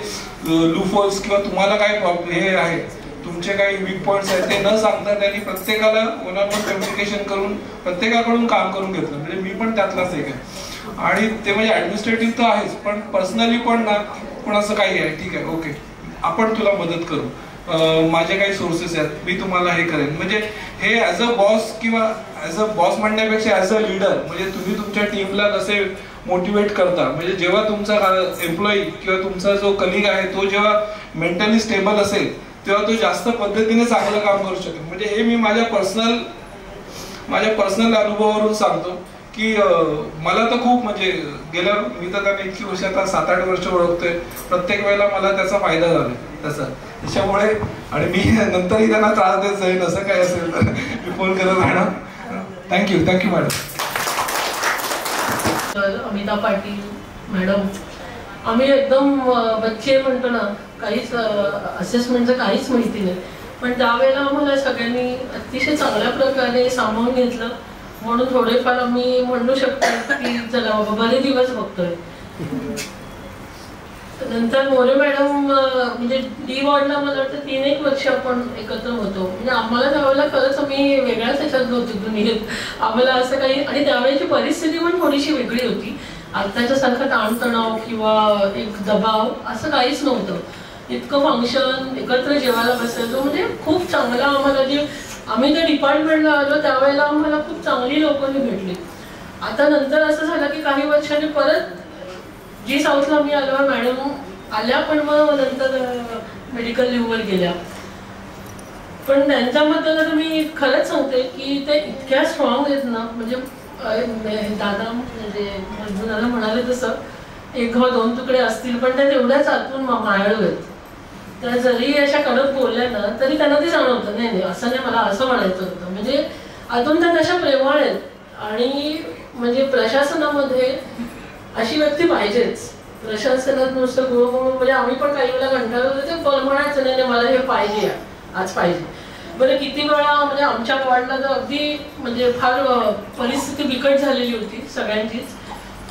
लूफहोल्स किंवा तुम्हाला काय प्रॉब्लेम हे आहे, तुमचे काही वीक पॉईंट्स आहेत ते न सांगता त्यांनी प्रत्येकाला वन ऑन वन कम्युनिकेशन करून प्रत्येकाकडून काम करून घेतलं. म्हणजे मी पण त्यातलाच एक आहे. आणि ते म्हणजे ऍडमिनिस्ट्रेटिव्ह तर आहेच, पण पर्सनली पण ना पण असं काही आहे, ठीक आहे ओके आपण तुला मदत करू, माझे काही सोर्सेस आहेत, मी तुम्हाला हे करेन. म्हणजे हे ॲज अ बॉस किंवा ॲज अ बॉस म्हणण्यापेक्षा ॲज अ लीडर, म्हणजे तुम्ही तुमच्या टीमला कसे मोटिवेट करता. म्हणजे जेव्हा तुमचा एम्प्लॉई किंवा तुमचा जो कलिग आहे तो जेव्हा मेंटली स्टेबल असेल तेव्हा तो जास्त पद्धतीने चांगलं काम करू शकेल. म्हणजे हे मी माझ्या पर्सनल अनुभवावरून सांगतो की मला तर खूप म्हणजे मी तर त्यांना इतकी वर्ष आता 7-8 वर्ष ओळखतोय, प्रत्येक वेळेला मला त्याचा फायदा झाला त्याच्यामुळे. आणि मी नंतरही त्यांना त्रास देत जाईल, असं काय असेल तर मी फोन करत राहणार. Thank you madam. Amita Patil madam, आम्ही एकदम बच्चे म्हणतो ना, काहीच असेसमेंटचं काहीच माहिती नाही, पण त्यावेळेला आम्हाला सगळ्यांनी अतिशय चांगल्या प्रकारे सामावून घेतलं, म्हणून थोडेफार आम्ही म्हणू शकतो की चला बाबा बरे दिवस बघतोय. नंतर मोरे मॅडम म्हणजे डी वॉर्डला मला वाटतं 3-1 वर्ष आपण एकत्र होतो. म्हणजे आम्हाला त्यावेळेला खरंच आम्ही वेगळ्याच ह्याच्यात होतो दुनियेत, आम्हाला असं काही. आणि त्यावेळेची परिस्थिती पण थोडीशी वेगळी होती. आताच्या सारखा ताणतणाव किंवा एक दबाव असं काहीच नव्हतं. इतकं फंक्शन, एकत्र जेवायला बसायचो, म्हणजे खूप चांगला आम्हाला जे आम्ही त्या डिपार्टमेंटला आलो त्यावेळेला आम्हाला खूप चांगली लोकांनी भेटली. आता नंतर असं झालं की काही वर्षांनी परत जी साऊथला मी आलो मॅडम आल्या, पण मग नंतर मेडिकल लिव्हवर गेल्या. पण त्यांच्याबद्दल आता मी खरंच सांगते की ते इतक्या स्ट्रॉंग आहेत ना, म्हणजे दादा म्हणजे दादा म्हणाले तसं 1 किंवा 2 तुकडे असतील, पण त्या तेवढ्याच आतून मायाळू आहेत. त्या जरी अशा कडक बोलल्या ना तरी त्यांना ते जाणवतं, नाही असं नाही, मला असं म्हणायचं होतं. म्हणजे आतून त्या तशा प्रेमळ आहेत. आणि म्हणजे प्रशासनामध्ये अशी व्यक्ती पाहिजेच. प्रशासनात नुसतं गुळगुळ, म्हणजे आम्ही पण काही वेळेला कंटाळलो ते म्हणायचं नाही मला हे पाहिजे आज पाहिजे. बरं किती वेळा म्हणजे आमच्या वॉर्डला तर अगदी म्हणजे फार परिस्थिती बिकट झालेली होती सगळ्यांचीच,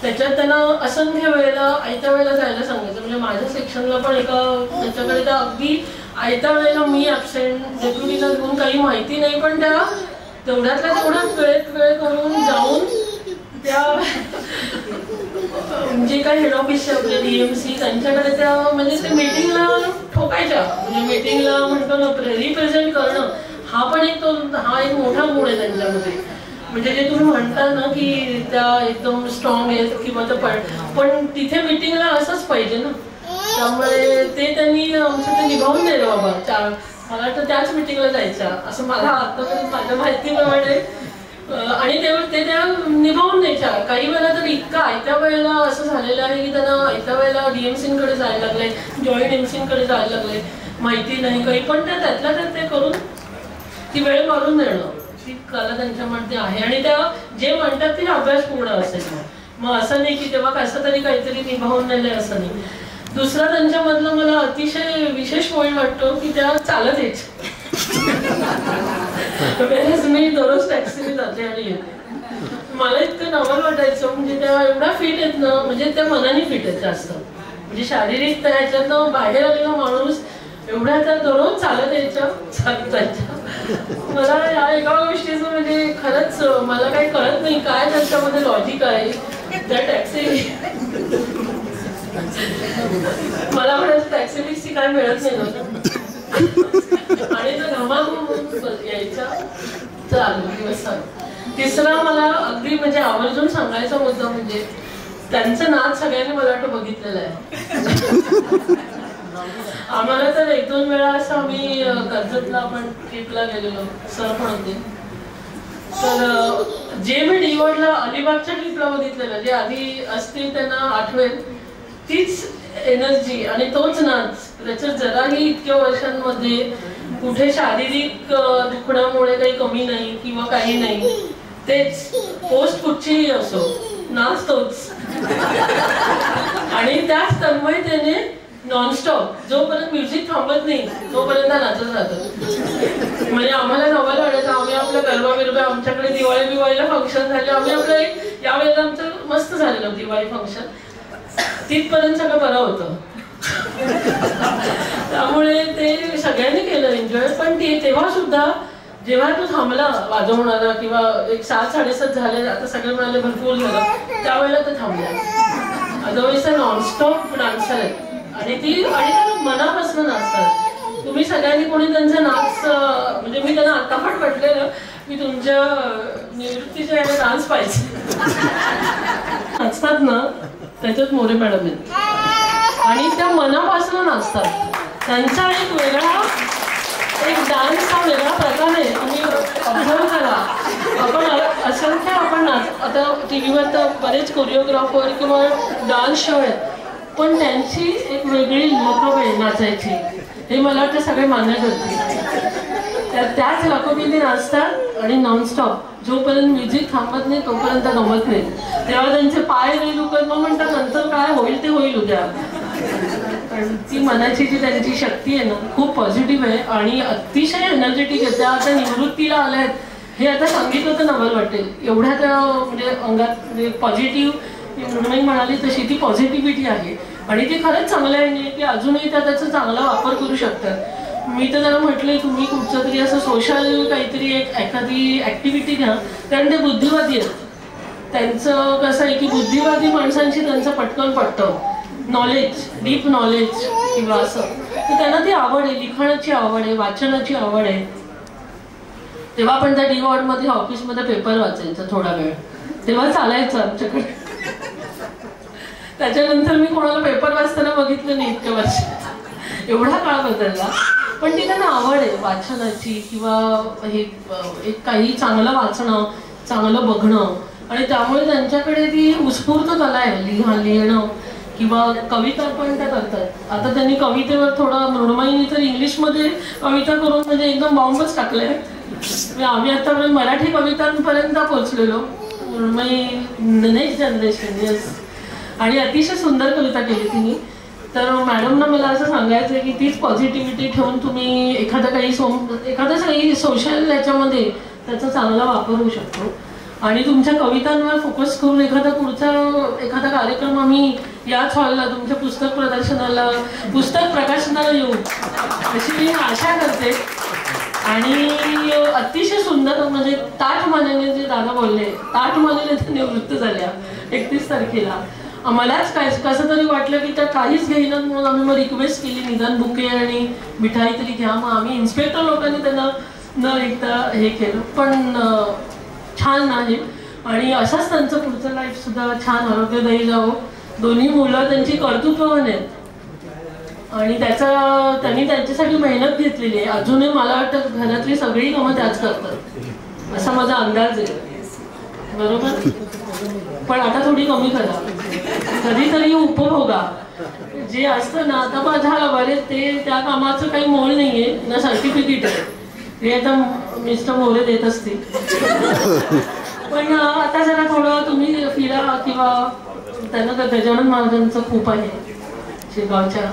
त्याच्यात त्यांना असंख्य वेळेला आयत्या वेळेला जायला सांगायचं. म्हणजे माझ्या सेक्शनला पण एका त्याच्याकडे त्या अगदी आयत्या वेळेला मी ॲबसेंट डेप्युटीला घेऊन काही माहिती नाही, पण त्या तेवढ्यातल्या तेवढ्याच वेळ करून जाऊन त्या जे काही हेड ऑफिसचे आपले DMC त्यांच्याकडे त्या म्हणजे ते मीटिंगला ठोकायच्या. म्हणजे मीटिंगला म्हणतो ना रिप्रेझेंट करणं, हा पण एक मोठा गुण आहे त्यांच्यामध्ये. म्हणजे जे तुम्ही म्हणता ना की त्या एकदम स्ट्रॉंग आहेत किंवा पण तिथे मीटिंगला असंच पाहिजे ना. त्यामुळे ते त्यांनी आमचं ते निभावून दिलं बाबा. मला वाटतं त्याच मीटिंगला जायच्या असं मला आतापर्यंत माझ्या माहितीप्रमाणे. आणि ते त्या निभावून द्यायच्या. काही वेळेला तर इतकं आयत्या वेळेला असं झालेलं आहे की त्यांना आयत्या वेळेला DMCकडे जायला लागले, जॉईंट MCकडे जायला लागले, माहिती नाही काही, पण त्यातल्या त्यात ते करून ती वेळ मारून देणं ती कला त्यांच्यामध्ये आहे. आणि त्या जे म्हणतात ते अभ्यासपूर्ण असेल. मग असं नाही की तेव्हा कसं तरी काहीतरी निभावून नेलंय असं नाही. दुसरा त्यांच्यामधलं मला अतिशय विशेष पॉईंट वाटतो की त्या चालत यायच्या. मी दररोज टॅक्सीने जाते आणि येते. मला इतकं नवल वाटायचं. म्हणजे त्या एवढ्या फिट आहेत ना, म्हणजे त्या मनाने फिट आहेत जास्त. म्हणजे शारीरिक त्याच्यातनं बाहेर आलेला माणूस एवढ्या त्या दररोज चालत यायच्या, चालत जायच्या. मला या एका गोष्टीचं म्हणजे खरंच मला काही कळत नाही काय त्यांच्यामध्ये लॉजिक आहे. त्या टॅक्सी मला म्हणायचं टॅक्सी बिक्सी काय मिळत नाही नव्हतं. आणि तो घमाघूम यायचा चालू दिवस. तिसरा मला अगदी म्हणजे आवर्जून सांगायचा मुद्दा म्हणजे त्यांचं नाच सगळ्यांनी मला वाटतं बघितलेलं आहे. आम्हाला तर 1-2 वेळा असं आम्ही कर्जतला आपण ट्रिपला गेलेलो, सर पण होते. तर जे मी DWardला अलिबागच्या ट्रिपला बघितलेलं, जे आधी असतील त्यांना आठवेल, तीच एनर्जी आणि तोच नाच. त्याच्यात जराही इतक्या वर्षांमध्ये कुठे शारीरिक दुखण्यामुळे काही कमी नाही किंवा काही नाही. तेच पोस्ट कुठचीही असो, नाच तोच. आणि त्याच तन्मयतेने नॉनस्टॉप जोपर्यंत म्युझिक थांबत नाही तोपर्यंत नाचत राहतात. म्हणजे आम्हाला नवायला वाटायचं, आम्ही आपल्या गरबा बिरबा, आमच्याकडे दिवाळीला फंक्शन झाले, आम्ही आपलं यावेळेला आमचं मस्त झालेलं दिवाळी फंक्शन, तिथपर्यंत सगळं बरं होतं. त्यामुळे ते सगळ्यांनी केलं एन्जॉय. पण तेव्हा सुद्धा जेव्हा तो थांबला वाजवणारा किंवा एक 7-7:30 झाले, आता सगळे म्हणाले भरपूर झालं, त्यावेळेला ते थांबल्या. अदरवाईज ते नॉनस्टॉप डान्सर आहेत आणि ते मनापासून नाचतात. तुम्ही सगळ्यांनी कोणी त्यांचा नाच, म्हणजे मी त्यांना आत्तापण म्हटलेलं मी तुमच्या निवृत्तीच्या याने डान्स पाहिजे. नाचतात ना त्याच्यात मोरे मॅडम आहेत आणि त्या मनापासून नाचतात. त्यांचा एक वेगळा डान्स हा वेगळा प्रकार आहे. तुम्ही ऑब्झर्व करा. आपण असंख्य आता टीव्हीवर तर बरेच कोरिओग्राफर किंवा डान्स शो आहेत, पण त्यांची एक वेगळी लकब आहे नाचायची, हे मला वाटतं सगळे मान्य करतील. त्याच लकबीने नाचतात आणि नॉनस्टॉप जोपर्यंत म्युझिक थांबत नाही तोपर्यंत गमत नाही. तेव्हा त्यांचे पाय नाही दुखत, मग म्हणतात नंतर काय होईल ते होईल उद्या. पण ती मनाची जी त्यांची शक्ती आहे ना खूप पॉझिटिव्ह आहे आणि अतिशय एनर्जेटिक आहे. त्या आता निवृत्तीला आल्या आहेत हे आता सांगितलं तर नवल वाटेल, एवढ्या त्या म्हणजे अंगात म्हणजे पॉझिटिव्ह मृण्मयी म्हणाली तशी ती पॉझिटिव्हिटी आहे आणि ते खरंच चांगलं आहे की अजूनही त्या त्याचा चांगला वापर करू शकतात. मी तर त्याला म्हटलंय तुम्ही कुठचं तरी असं सोशल काहीतरी एखादी ऍक्टिव्हिटी घ्या, कारण ते बुद्धिवादी आहेत. त्यांचं कसं आहे की बुद्धिवादी माणसांशी त्यांचं पटकन पटतं, नॉलेज, डीप नॉलेज किंवा असं, तर त्यांना ती आवड आहे, लिखाणाची आवड आहे, वाचनाची आवड आहे. तेव्हा आपण त्या डी वॉर्डमध्ये ऑफिसमध्ये पेपर वाचायचं थोडा वेळ, तेव्हा चालायचं आमच्याकडे. त्याच्यानंतर मी कोणाला पेपर वाचताना बघितलं नाही इतक्या वर्ष, एवढा काळ बदलला. पण ती त्यांना आवड आहे वाचनाची किंवा हे एक काही चांगलं वाचणं, चांगलं बघणं, आणि त्यामुळे त्यांच्याकडे ती उत्स्फूर्त कला आहे लिहिणं किंवा कविता पण त्या करतात. आता त्यांनी कवितेवर थोडं मृण्मयीने तर इंग्लिशमध्ये कविता करून म्हणजे एकदम बॉम्बच टाकलाय. आम्ही आतापर्यंत मराठी कवितांपर्यंत पोहोचलेलो, मृण्मयी नेक्स्ट जनरेशन. येस, आणि अतिशय सुंदर कविता केली तिने. तर मॅडमना मला असं सांगायचं आहे की तीच पॉझिटिव्हिटी ठेवून तुम्ही एखादं काही सोशल याच्यामध्ये त्याचा चांगला वापर होऊ शकतो. आणि तुमच्या कवितांवर फोकस करून एखादा कार्यक्रम आम्ही याच हॉलला तुमच्या पुस्तक प्रकाशनाला येऊ अशी मी आशा करते. आणि अतिशय सुंदर म्हणजे ताठमानेने जे दादा बोलले, ताठमानेने ते निवृत्त झाल्या 31 तारखेला. मलाच कसं तरी वाटलं की त्या काहीच घेईनात, म्हणून आम्ही मग रिक्वेस्ट केली निदान बुके आणि मिठाई तरी घ्या. मग आम्ही इन्स्पेक्टर लोकांनी त्यांना न ऐकता हे केलं, पण छान आहे. आणि असंच त्यांचं पुढचं लाईफ सुद्धा छान आरोग्यदायी जावं. दोन्ही मुलं त्यांची कर्तृत्ववान आहेत आणि त्यांनी त्यांच्यासाठी मेहनत घेतलेली आहे. अजूनही मला वाटतं घरातली सगळी कामं त्याच करतात असा माझा अंदाज आहे, बरोबर. पण आता थोडी कमी करा, कधीतरी उपभोगा जे असतं ना. आता माझ्या बरेच त्या कामाचं काही मोल नाहीये ना सर्टिफिकेट आहे, हे आता मिस्टर मोरे देत असतील. पण आता जरा थोडं तुम्ही फिरा किंवा त्यांना तर गजानन महाराजांचं खूप आहे शेगावच्या,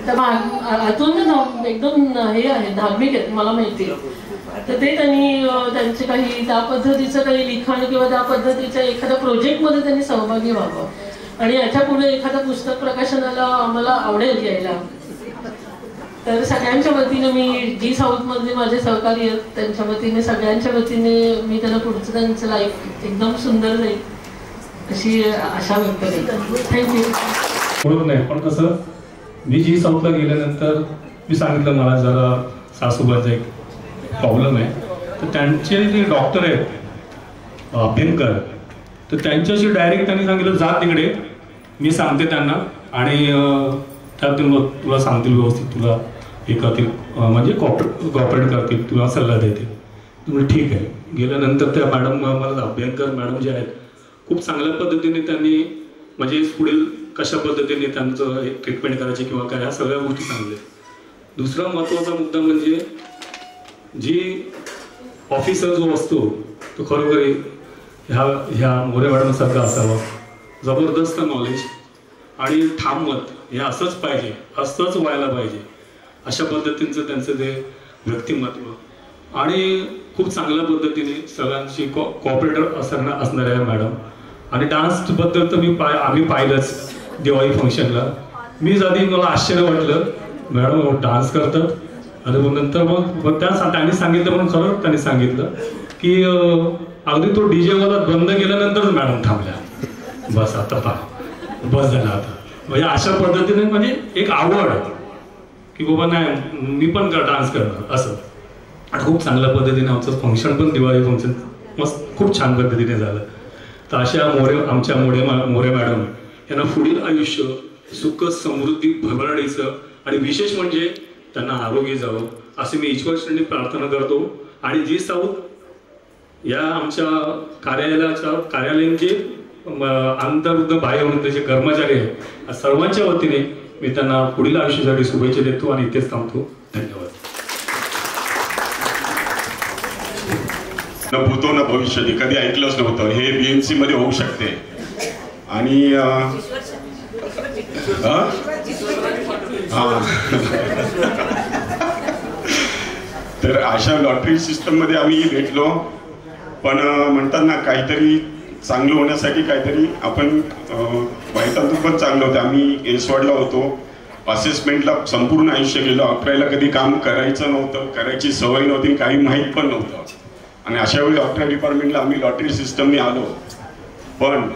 तर आतून एकदम हे आहे, धार्मिक आहेत मला माहिती. तर ते त्यांचे काही त्या पद्धतीचं काही लिखाण किंवा त्या पद्धतीच्या एखाद्या प्रोजेक्टमध्ये त्यांनी सहभागी व्हावं. आणि याच्या पुढे एखादं पुस्तक प्रकाशनाला आम्हाला आवडेल यायला. तर सगळ्यांच्या वतीने मी जी साऊथमधले माझे सहकारी आहेत त्यांच्या वतीने सगळ्यांच्या वतीने मी त्यांना पुढचं त्यांचं लाईफ एकदम सुंदर जाईल अशी आशा व्यक्त करते. थँक्यू. बरोबर नाही, पण कसं मी जी साऊथला गेल्यानंतर मी सांगितलं मला जरा सासूबाईचा एक प्रॉब्लेम आहे, तर त्यांचे जे डॉक्टर आहेत अभ्यंकर, तर त्यांच्याशी डायरेक्ट त्यांनी सांगितलं जा तिकडे, मी सांगते त्यांना आणि त्यातून तुला सांगतील व्यवस्थित, तुला हे करतील म्हणजे कॉपरेट करतील, तुला सल्ला देतील. तुम्ही ठीक आहे. गेल्यानंतर त्या मॅडम मला अभ्यंकर मॅडम जे आहेत खूप चांगल्या पद्धतीने त्यांनी म्हणजे पुढील कशा पद्धतीने त्यांचं ट्रीटमेंट करायची किंवा काय, ह्या सगळ्या गोष्टी सांगल्या. दुसरा महत्त्वाचा मुद्दा म्हणजे जी ऑफिसर जो असतो तो खरोखरी ह्या मोरे मॅडमसारखा असावा. जबरदस्त नॉलेज आणि ठाम मत हे असंच पाहिजे, असंच व्हायला पाहिजे, अशा पद्धतीचं त्यांचं ते व्यक्तिमत्व आणि खूप चांगल्या पद्धतीने सगळ्यांची कॉपरेटर असणाऱ्या मॅडम. आणि डान्सबद्दल तर आम्ही पाहिलंच दिवाळी फंक्शनला. मी आधी मला आश्चर्य वाटलं, मॅडम डान्स करतात. आणि मग नंतर मग त्यांनी सांगितलं, म्हणून खरं त्यांनी सांगितलं की अगदी तो DJ वाला बंद केल्यानंतरच मॅडम थांबल्या. बस आता बस झालं आता. म्हणजे अशा पद्धतीने म्हणजे एक आवड की बाबा नाही मी पण डान्स करणार असं. आणि खूप चांगल्या पद्धतीने आमचं फंक्शन पण दिवाळी फंक्शन मस्त खूप छान पद्धतीने झालं. तर अशा आमच्या मोरे मॅडम यांना पुढील आयुष्य सुख समृद्धी भरभराटीचं आणि विशेष म्हणजे त्यांना आरोग्य जावं असे मी ईश्वरचरणी प्रार्थना करतो. आणि जी साऊथ या आमच्या कार्यालयीन जे अंतर्गत बाह्य म्हणून जे कर्मचारी आहेत सर्वांच्या वतीने मी त्यांना पुढील आयुष्यासाठी शुभेच्छा देतो आणि इथेच थांबतो. धन्यवाद. न भूतो न भविष्यती, कधी ऐकलंच नव्हतं हे BMC मध्ये होऊ शकते. आणि तर अशा लॉटरी सिस्टम मध्ये आम्ही भेटलो. पण म्हणतात ना काहीतरी चांगलं होण्यासाठी काहीतरी आपण वाईटातून पण चांगलं होतं. आम्ही एसवाडला होतो, असेसमेंटला संपूर्ण आयुष्य गेलो. अकरायला कधी काम करायचं नव्हतं, करायची सवय नव्हती, काही माहीत पण नव्हतं. आणि अशा वेळी अकरावी डिपार्टमेंटला आम्ही लॉटरी सिस्टमने आलो. पण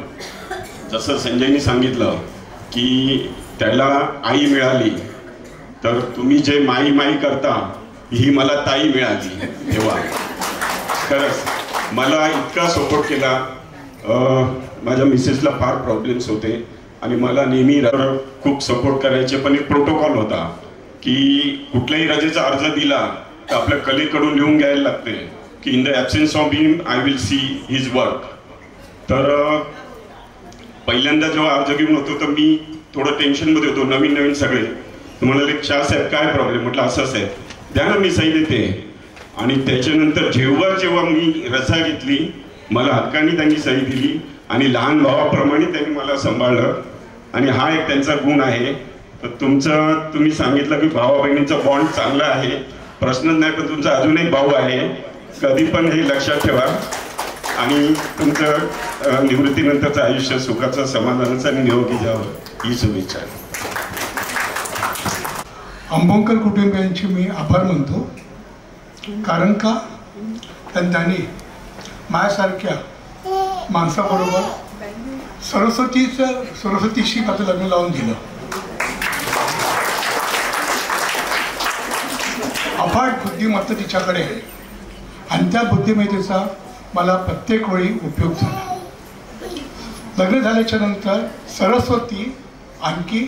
जसं संजयनी सांगितलं की त्याला आई मिळाली, तर तुम्ही जे माई माई करता ही मला ताई मिळाली. तेव्हा खरंच मला इतका सपोर्ट केला. माझ्या मिसेसला फार प्रॉब्लेम्स होते आणि मला नेहमी खूप सपोर्ट करायचे. पण एक प्रोटोकॉल होता की कुठल्याही रजेचा अर्ज दिला तर आपल्या कलेकडून लिहून घ्यायला लागते की in the absence of him I will see his work. तर पहिल्यांदा जेव्हा अर्ज घेऊन होतो तर मी थोडं टेन्शनमध्ये होतो, नवीन सगळे. तर म्हणाले शाह साहेब काय प्रॉब्लेम, म्हटलं असंच आहे, द्या ना मी सही देते. आणि त्याच्यानंतर जेव्हा मी रजा घेतली मला हक्काने त्यांनी सही दिली आणि लहान भावाप्रमाणे त्यांनी मला सांभाळलं. आणि हा एक त्यांचा गुण आहे. तर तुम्ही सांगितलं की भावा बहिणीचा बॉन्ड चांगला आहे, प्रश्नच नाही. पण तुमचा अजून एक भाऊ आहे, कधी पण हे लक्षात ठेवा. आणि तुमचं निवृत्तीनंतरचं आयुष्य सुखाचं समाधानाचं आणि निरोगी जावं ही शुभेच्छा. अंबोणकर कुटुंबियांचे मी आभार मानतो. कारण का त्यांनी माझ्यासारख्या माणसाबरोबर सरस्वतीशी माझं लग्न लावून दिलं. अफाट बुद्धिमत्ता तिच्याकडे आहे आणि त्या बुद्धिमत्तेचा मला प्रत्येक वेळी उपयोग झाला. लग्न झाल्याच्या नंतर सरस्वती आणखी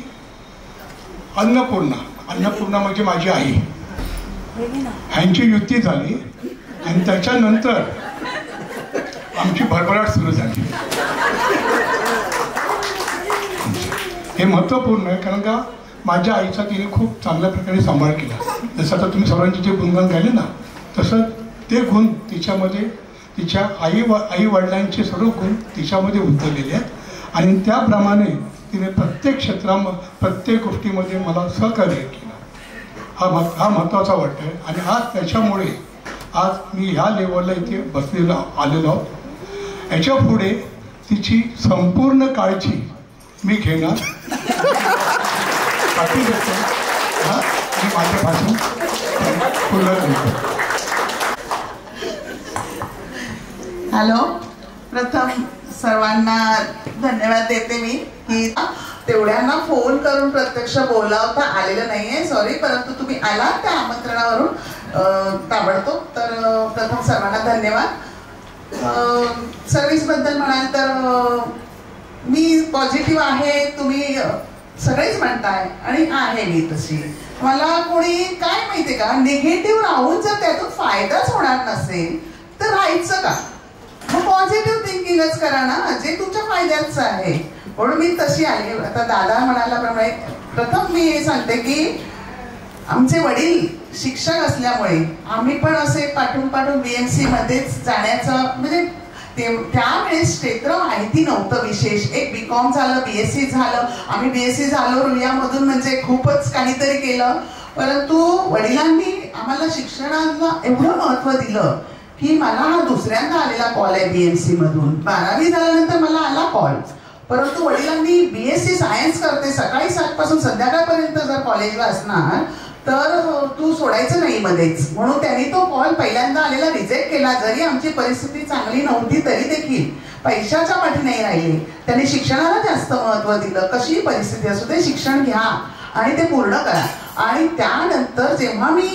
अन्नपूर्णा म्हणजे माझी आई ह्यांची युती झाली आणि त्याच्यानंतर आमची भरभराट सुरू झाली. हे महत्त्वपूर्ण आहे कारण का माझ्या आईचा तिने खूप चांगल्या प्रकारे सांभाळ केला. जसं आता तुम्ही सर्वांचे जे गुणगान गायले ना तसं ते गुण तिच्यामध्ये तिच्या आई वडिलांचे सर्व गुण तिच्यामध्ये उतरलेले आहेत आणि त्याप्रमाणे तिने प्रत्येक प्रत्येक गोष्टीमध्ये मला सहकार्य केलं. हा महत्त्वाचा वाटतं आहे. आणि आज त्याच्यामुळे आज मी ह्या लेवलला इथे आलेलो आहोत. याच्या पुढे तिची संपूर्ण काळजी मी घेणार. मी माझे भाषण पूर्ण करतो. हॅलो, प्रथम सर्वांना धन्यवाद देते मी की तेवढ्यांना फोन करून प्रत्यक्ष बोलावता आलेलं नाही आहे, सॉरी. परंतु तुम्ही आलात त्या आमंत्रणावरून ताबडतोब. तर प्रथम सर्वांना धन्यवाद. सर्व्हिसबद्दल म्हणाल तर मी पॉझिटिव्ह आहे, तुम्ही सगळेच म्हणताय आणि आहे मी तशी. मला कोणी काय माहितीये का, निगेटिव्ह राहून जर त्यातून फायदाच होणार नसेल तर राहायचं का. मग पॉझिटिव्ह थिंकिंगच करा ना, जे तुमच्या फायद्याचं आहे. म्हणून मी तशी आले. आता दादा म्हणाल्याप्रमाणे प्रथम मी हे सांगते की आमचे वडील शिक्षक असल्यामुळे आम्ही पण असे पाठून BMC मध्येच जाण्याचं म्हणजे त्यावेळेस क्षेत्र माहिती नव्हतं विशेष. एक BCom झालं, BSc झालं, आम्ही BSc झालो रुईयामधून, म्हणजे खूपच काहीतरी केलं. परंतु वडिलांनी आम्हाला शिक्षणाला एवढं महत्व दिलं की मला हा दुसऱ्यांदा आलेला कॉल आहे BMC मधून. 12वी झाल्यानंतर मला आला कॉल. परंतु वडिलांनी BSc सायन्स करते, सकाळी 7 पासून संध्याकाळपर्यंत जर कॉलेजला असणार तर तू सोडायचं नाही मध्येच, म्हणून त्यांनी तो कॉल पहिल्यांदा आलेला रिजेक्ट केला. जरी आमची परिस्थिती चांगली नव्हती तरी देखील पैशाच्या पाठी नाही राहिले. त्यांनी शिक्षणाला जास्त महत्व दिलं. कशी परिस्थिती असू दे शिक्षण घ्या आणि ते पूर्ण करा. आणि त्यानंतर जेव्हा मी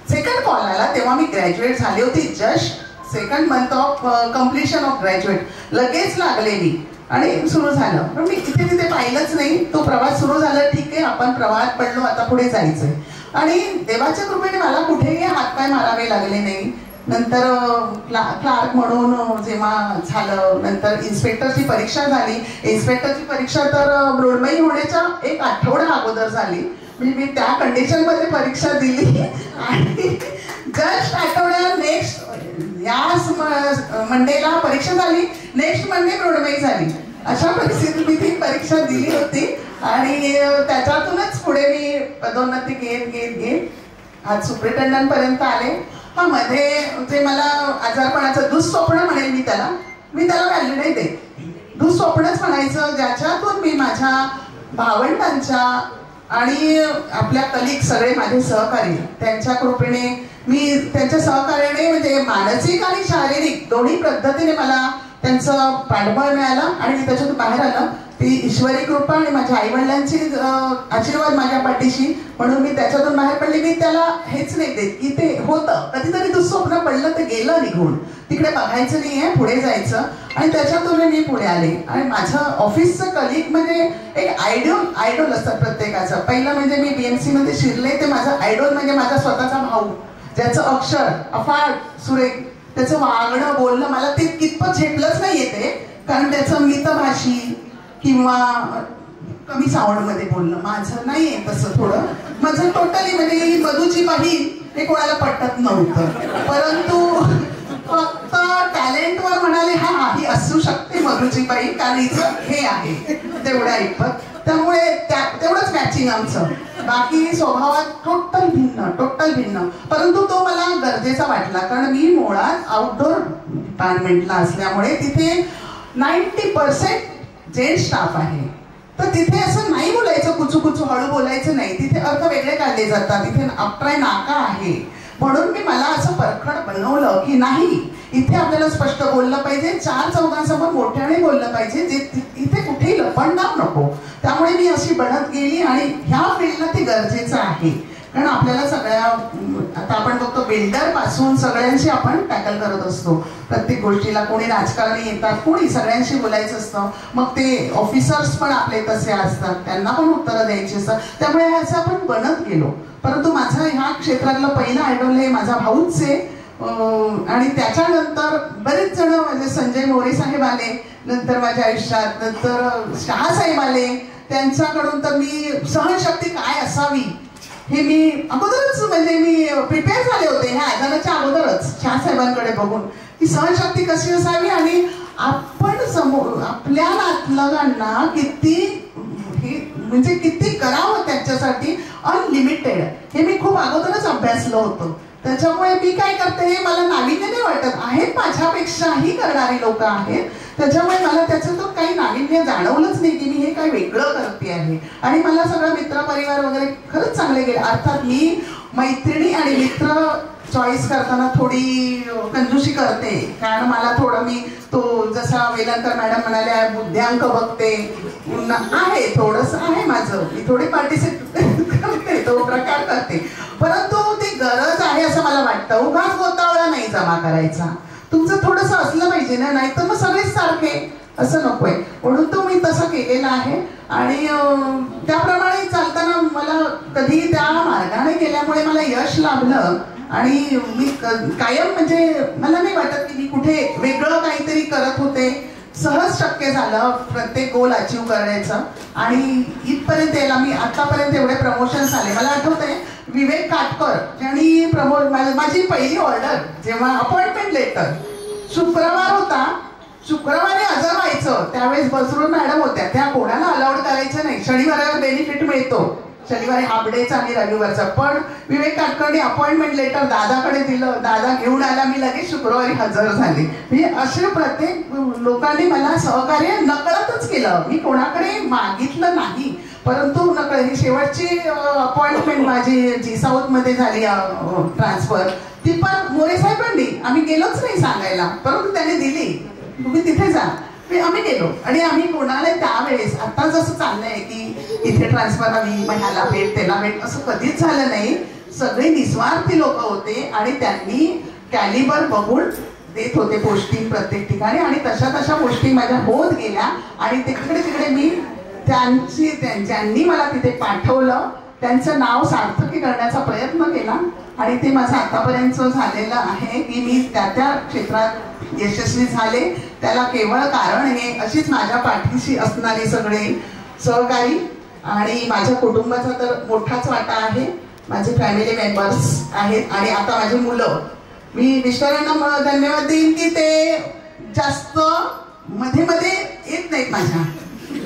सेकंड कॉल आला तेव्हा मी ग्रॅज्युएट झाली होती. Just second month of completion of graduate लगेच लागले मी आणि सुरू झालं. पण मी इथे तिथे पाहिलंच नाही. तो प्रवास सुरू झाला. ठीक आहे, आपण प्रवाहात पडलो, आता पुढे जायचंय. आणि देवाच्या कृपेने मला कुठेही हातपाय मारावे लागले नाही. नंतर क्लार्क म्हणून जेव्हा झालं, नंतर इन्स्पेक्टरची परीक्षा झाली. इन्स्पेक्टरची परीक्षा तर मृण्मयी होण्याच्या 1 आठवडा अगोदर झाली. म्हणजे मी त्या कंडिशन मध्ये परीक्षा दिली आणि जस्ट आठवड्याला नेक्स्ट याच मंडेला परीक्षा झाली, नेक्स्ट मंडे मृण्मयी झाली. अशा परिस्थितीत मी ती परीक्षा दिली होती आणि त्याच्यातूनच पुढे मी पदोन्नती घेत आज सुप्रिटेंडंट पर्यंत आले. हा मध्ये जे मला आजारपणाचं दुःस्वप्न म्हणेल मी त्याला व्हॅल्यू नाही देत. दुःस्वप्नच म्हणायचं ज्याच्यातून मी माझ्या भावंडांच्या आणि आपल्या कलिग सगळे माझे सहकारी त्यांच्या कृपेने मी त्यांच्या सहकार्याने म्हणजे मानसिक आणि शारीरिक दोन्ही पद्धतीने मला त्यांचं पाठबळ मिळालं आणि मी त्याच्यातून बाहेर आलं. ती ईश्वरी कृपा आणि माझ्या आईवडिलांची आशीर्वाद माझ्या पाठीशी, म्हणून मी त्याच्यातून बाहेर पडले. मी त्याला हेच नाही देत की ते होतं कधीतरी दुःस्वप्न पडलं ते गेलं निघून, तिकडे बघायचं नाहीये, पुढे जायचं. आणि त्याच्यातून मी पुढे आले. आणि माझं ऑफिसचं कलिग म्हणजे एक आयडॉल असतात प्रत्येकाचं. पहिलं म्हणजे मी BMC मध्ये शिरले ते माझं आयडॉल म्हणजे माझा स्वतःचा भाऊ, ज्याचं अक्षर अफाट सुरेख, त्याचं वागणं बोलणं मला ते कितपत झेपलंच नाही येते, कारण त्याचं मितभाषी किंवा कमी साऊंडमध्ये बोलणं माझं नाहीये तसं. थोडं माझं टोटली म्हणजे मधूची बहीण हे कोणाला पटत नव्हतं. परंतु फक्त टॅलेंटवर म्हणाले हा ही असू शकते मधूची बाई, कारण हिचं हे आहे तेवढ्या ऐकत, त्यामुळे तेवढंच मॅचिंग आमचं. बाकी स्वभावात टोटल भिन्न. परंतु तो मला गरजेचा वाटला, कारण मी मुळात आउटडोर डिपार्टमेंटला असल्यामुळे तिथे 90% जेंट्स स्टाफ आहे. तर तिथे असं नाही बोलायचं, कुचू हळू बोलायचं नाही. तिथे अर्थ वेगळे काढले जातात. तिथे अप्राय नाका आहे. म्हणून मी मला असं परखड बनवलं की नाही, इथे आपल्याला स्पष्ट बोललं पाहिजे, 4 चौघांसमोर मोठ्याने बोललं पाहिजे, जे इथे कुठेही लपंडाव नको. त्यामुळे मी अशी बनत गेली आणि ह्या फील्डला ते गरजेचं आहे. कारण आपल्याला सगळ्या आता आपण बघतो बिल्डर पासून सगळ्यांशी आपण टॅकल करत असतो प्रत्येक गोष्टीला. कोणी राजकारणी येतात, कोणी सगळ्यांशी बोलायचं असतं. मग ते ऑफिसर्स पण आपले तसे असतात, त्यांना पण उत्तरं द्यायची असतात. त्यामुळे ह्याचं आपण बनत गेलो. परंतु माझा ह्या क्षेत्रातलं पहिलं आयडॉल हे माझा भाऊच आहे. आणि त्याच्यानंतर बरेच जण म्हणजे संजय मोरे साहेब आले नंतर माझ्या आयुष्यात, नंतर शहासाहेब आले. त्यांच्याकडून तर मी सहनशक्ती काय असावी हे मी अगोदरच म्हणजे मी प्रिपेअर झाले होते ह्या आजाराच्या अगोदरच शहासाहेबांकडे बघून की सहनशक्ती कशी असावी आणि आपण समोर आपल्या नातलगांना किती म्हणजे किती करावं त्याच्यासाठी अनलिमिटेड हे मी खूप अगोदरच अभ्यासलं होतं. त्याच्यामुळे मी काय करते हे मला नाविन्य नाही वाटत. आहेत माझ्यापेक्षाही करणारी लोक आहेत, त्याच्यामुळे मला त्याच्यातून काही नाविन्य जाणवलंच नाही की मी हे काय वेगळं करते आहे. आणि मला सगळं मित्र परिवार वगैरे खरंच चांगले गेले. अर्थात मी मैत्रिणी आणि मित्र चॉईस करताना थोडी कंजूशी करते, कारण मला थोडं मी तो जसा वेलणकर मॅडम म्हणाल्या बुद्ध्यांक बघते आहे, थोडंसं आहे माझं, मी थोडी पार्टिसिपेट करते, तो प्रकार करते. परंतु ती गरज आहे असं मला वाटतं. उगाच गोतावळा नाही जमा करायचा. तुमचं थोडंसं असलं पाहिजे ना, नाही तर मग सगळेच सारखे असं नकोय. म्हणून तो मी तसं केलेला आहे. आणि त्याप्रमाणे चालताना मला कधी त्या मार्गाने केल्यामुळे मला यश लाभलं. आणि मी कायम म्हणजे मला नाही वाटत की मी कुठे वेगळं काहीतरी करत होते. सहज शक्य झालं प्रत्येक गोल अचीव करायचं. आणि इथपर्यंत यायला मी आतापर्यंत एवढे प्रमोशन्स आले. मला आठवतंय विवेक काटकर ज्यांनी माझी पहिली ऑर्डर जेव्हा अपॉइंटमेंट लेटर शुक्रवार होता, शुक्रवारी हजर व्हायचं. त्यावेळेस बसरून मॅडम होत्या, त्या कोणाला अलाउड करायचं नाही. शनिवारावर बेनिफिट मिळतो, शनिवारी हाफ डेचा आणि रविवारचा. पण विवेक काटकरने अपॉइंटमेंट लेटर दादाकडे दिलं, दादा घेऊन आला, मी लगेच शुक्रवारी हजर झाले. म्हणजे असे प्रत्येक लोकांनी मला सहकार्य नकळतच केलं. मी कोणाकडे मागितलं नाही, परंतु नकळत. ही शेवटची अपॉइंटमेंट माझी जी साऊथमध्ये झाली ट्रान्सफर, ती पण मोरे साहेबांनी, आम्ही गेलोच नाही सांगायला, परंतु त्यांनी दिली, तुम्ही तिथे जा. आम्ही गेलो आणि आम्ही कोणाला त्यावेळेस आता जसं चाललंय की इथे ट्रान्सफर हवी, मग ह्याला भेट त्याला भेट, असं कधीच झालं नाही. सगळे निस्वार्थी लोक होते आणि त्यांनी कॅलिबर बघून देत होते पोस्टिंग प्रत्येक ठिकाणी. आणि तशा पोस्टिंग माझ्या होत गेल्या आणि तिकडे मी ज्यांनी मला तिथे पाठवलं त्यांचं नाव सार्थकी करण्याचा प्रयत्न केला. आणि ते माझं आतापर्यंत झालेलं आहे की मी त्या क्षेत्रात यशस्वी झाले. त्याला केवळ कारण हे अशीच माझ्या पाठीशी असणारे सगळे सहकारी आणि माझ्या कुटुंबाचा तर मोठाच वाटा आहे. माझे फॅमिली मेंबर्स आहेत आणि आता माझी मुलं. मी मिस्टरांना धन्यवाद देईन की ते जास्त मध्ये येत नाहीत माझ्या.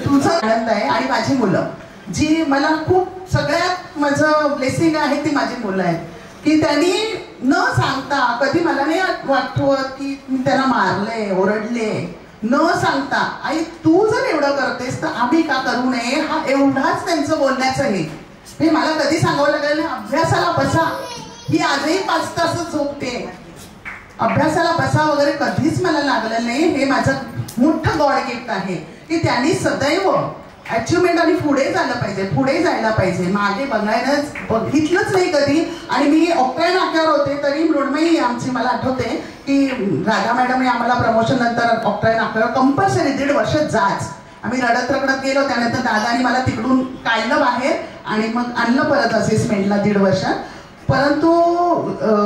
तुझा आनंद आहे. आणि माझी मुलं जी मला खूप सगळ्यात माझं ब्लेसिंग आहे ती माझी मुलं आहेत की त्यांनी न सांगता, कधी मला नाही वाटवत की मी त्यांना मारले ओरडले, न सांगता आई तू जर एवढं करतेस तर आम्ही का करू नये, हा एवढाच त्यांचं बोलण्याचं हे मला कधी सांगावं लागलं नाही. अभ्यासाला बसा, ही आजही 5 तास झोपते, अभ्यासाला बसा वगैरे कधीच मला लागलं नाही. हे माझं मोठं गॉड गिफ्ट आहे की त्यांनी सदैव अचिव्हमेंट आणि पुढे जायला पाहिजे, मागे बघितलंच नाही कधी. आणि मी ऑक्ट्राय नाक्यावर होते तरी मृण्मयी आमची, मला आठवते की राधा मॅडमने आम्हाला प्रमोशन नंतर ऑक्ट्राय नाक्यावर कंपल्सरी 1.5 वर्ष जाच. आम्ही रडत गेलो. त्यानंतर दादानी मला तिकडून काढलं बाहेर आणि मग आणलं परत असेसमेंटला 1.5 वर्षात. परंतु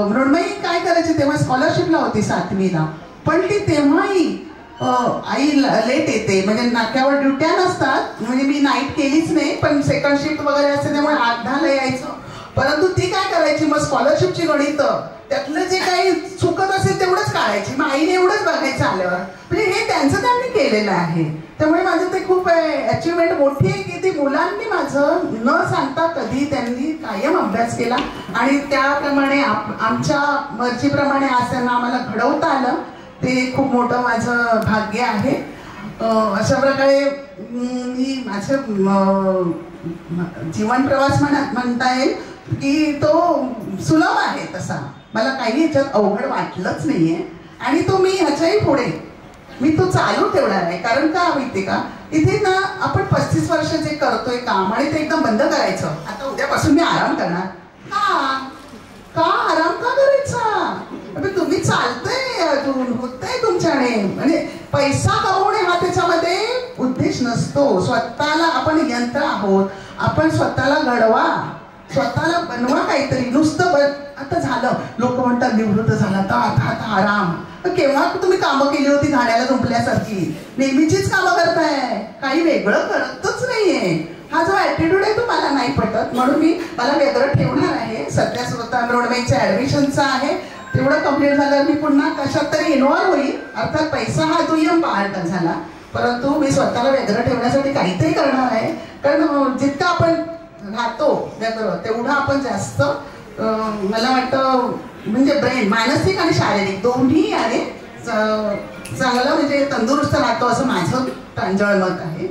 मृण्मयी काय करायची तेव्हा स्कॉलरशिपला होती 7वीला, पण ती तेव्हाही आई लेट येते, म्हणजे नाक्यावर ड्युट्या नसतात. म्हणजे मी नाईट केलीच नाही, पण सेकंड शिफ्ट वगैरे असते त्यामुळे 8-10ला यायचं. परंतु ती काय करायची, मग स्कॉलरशिपची गणित त्यातलं जे काही चुकत असेल तेवढंच काढायची, मग आईने एवढंच बघायचं आल्यावर. म्हणजे हे त्यांचं त्यांनी केलेलं आहे. त्यामुळे माझं ते खूप अचिव्हमेंट मोठी आहे की ती मुलांनी माझं न सांगता कधी त्यांनी कायम अभ्यास केला आणि त्याप्रमाणे आमच्या मर्जीप्रमाणे आज त्यांना आम्हाला घडवता आलं. ते खूप मोठं माझं भाग्य आहे. अशा प्रकारे मी माझं जीवन प्रवास म्हणता येईल की तो सुलभ आहे. तसा मला काही ह्याच्यात अवघड वाटलंच नाहीये आणि तो मी ह्याच्याही पुढे मी तो चालू ठेवणार आहे. कारण का माहिती का, इथे ना आपण 35 वर्ष जे करतोय काम आणि ते एकदम बंद करायचं. आता उद्यापासून मी आराम करणार का आराम का करायचा, तुम्ही चालतंय अजून होतंय तुमच्याने. म्हणजे पैसा कमवणे हा त्याच्यामध्ये उद्देश नसतो. स्वतःला आपण यंत्र आहोत, आपण स्वतःला घडवा, स्वतःला बनवा काहीतरी. नुसतं आता झालं, लोक म्हणतात निवृत्त झाला तर आता आराम. केव्हा तुम्ही कामं केली होती झाडाला झोपल्यासारखी, नेहमीचीच कामं करताय, काही वेगळं करतच नाहीये. हा जो ऍटिट्यूड आहे तो मला नाही पटत, म्हणून मला वेगळं ठेवणार आहे. सध्या स्वतः मृण्मयीच्या ऍडमिशनचा आहे, तेवढं कम्प्लीट झालं मी पुन्हा कशात तरी इन्व्हॉल्व होईल. अर्थात पैसा हा दुय्यम पार्ट झाला, परंतु मी स्वतःला वेगळं ठेवण्यासाठी काहीतरी करणार आहे. कारण जितकं आपण राहतो वेगळं तेवढं आपण जास्त मला वाटतं म्हणजे ब्रेन मानसिक आणि शारीरिक दोन्ही आणि चांगलं म्हणजे तंदुरुस्त राहतो असं माझं प्रांजळ मत आहे.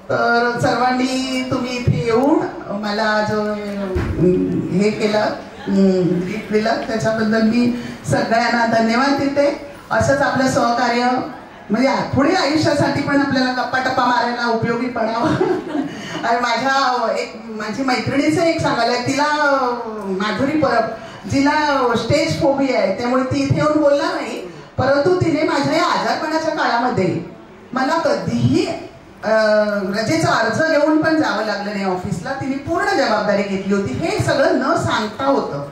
तर सर्वांनी तुम्ही इथे येऊन मला जो हे केलं गिफ्ट दिलं त्याच्याबद्दल मी सगळ्यांना धन्यवाद देते. असंच आपलं सहकार्य म्हणजे पुढे आयुष्यासाठी पण आपल्याला गप्पा मारायला उपयोगी पडावं. आणि माझी मैत्रिणीचं एक सांगायला, तिला माधुरी परब, जिला स्टेज फोबिया आहे त्यामुळे ती इथे येऊन बोलणार नाही, परंतु तिने माझ्या या आजारपणाच्या काळामध्ये मला कधीही रजेचा अर्ज घेऊन पण जावं लागलं नाही ऑफिसला. तिने पूर्ण जबाबदारी घेतली होती. हे सगळं न सांगता होतं.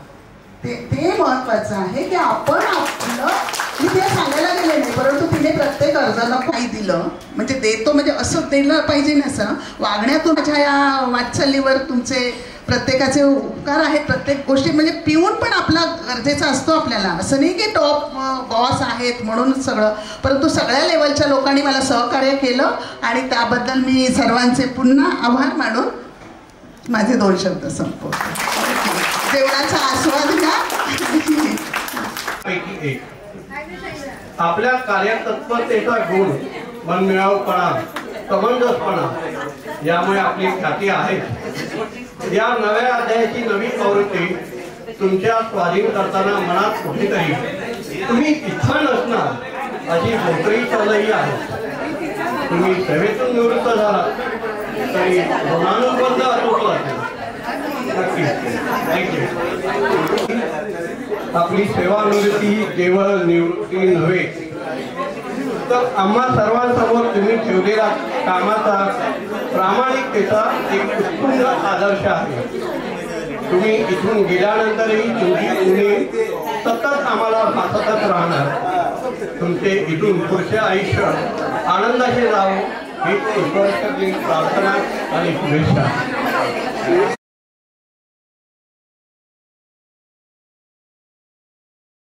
ते महत्वाचं आहे की आपण आपलं मी तिला सांगायला गेले नाही, परंतु तिने प्रत्येक अर्जाला काही दिलं, म्हणजे देतो म्हणजे असं दिलं पाहिजे नसं वागण्यातून माझ्या या वाटचालीवर तुमचे प्रत्येकाचे उपकार आहेत. प्रत्येक गोष्टी म्हणजे पिऊन पण आपला गरजेचा असतो आपल्याला, असं नाही की टॉप बॉस आहेत म्हणून सगळं, परंतु सगळ्या लेवलच्या लोकांनी मला सहकार्य केलं आणि त्याबद्दल मी सर्वांचे पुन्हा आभार मानून माझे 2 शब्द संपवतो. जेवणाचा आस्वाद घ्या. पैकी एक आपल्या कार्यतत्परतेचा गुण, मनमिळावपणा, समंजसपणा यामुळे आपली ख्याती आहे. या नव्या अध्यायाची नवी प्रवृत्ती तुमच्या स्वाधीन करताना मनात कुठेतरी तुम्ही इच्छा नसणार अशी मोकळी सवयी आहे. तुम्ही सेवेतून निवृत्त झाला तरी ऋणानुबंध अचूक असेल. आपली सेवानिवृत्ती ही केवळ निवृत्ती नव्हे, तर आम्हा सर्वांसमोर तुम्ही ठेवलेला कामाचा प्रामाणिकतेचा एक उत्तुंग आदर्श आहे. तुम्ही इथून गेल्यानंतरही तुमची उणी सतत आम्हाला भासतच राहणार. तुमचे इथून पुढचे आयुष्य आनंदाचे जावो हीच ईश्वराची प्रार्थना आणि शुभेच्छा.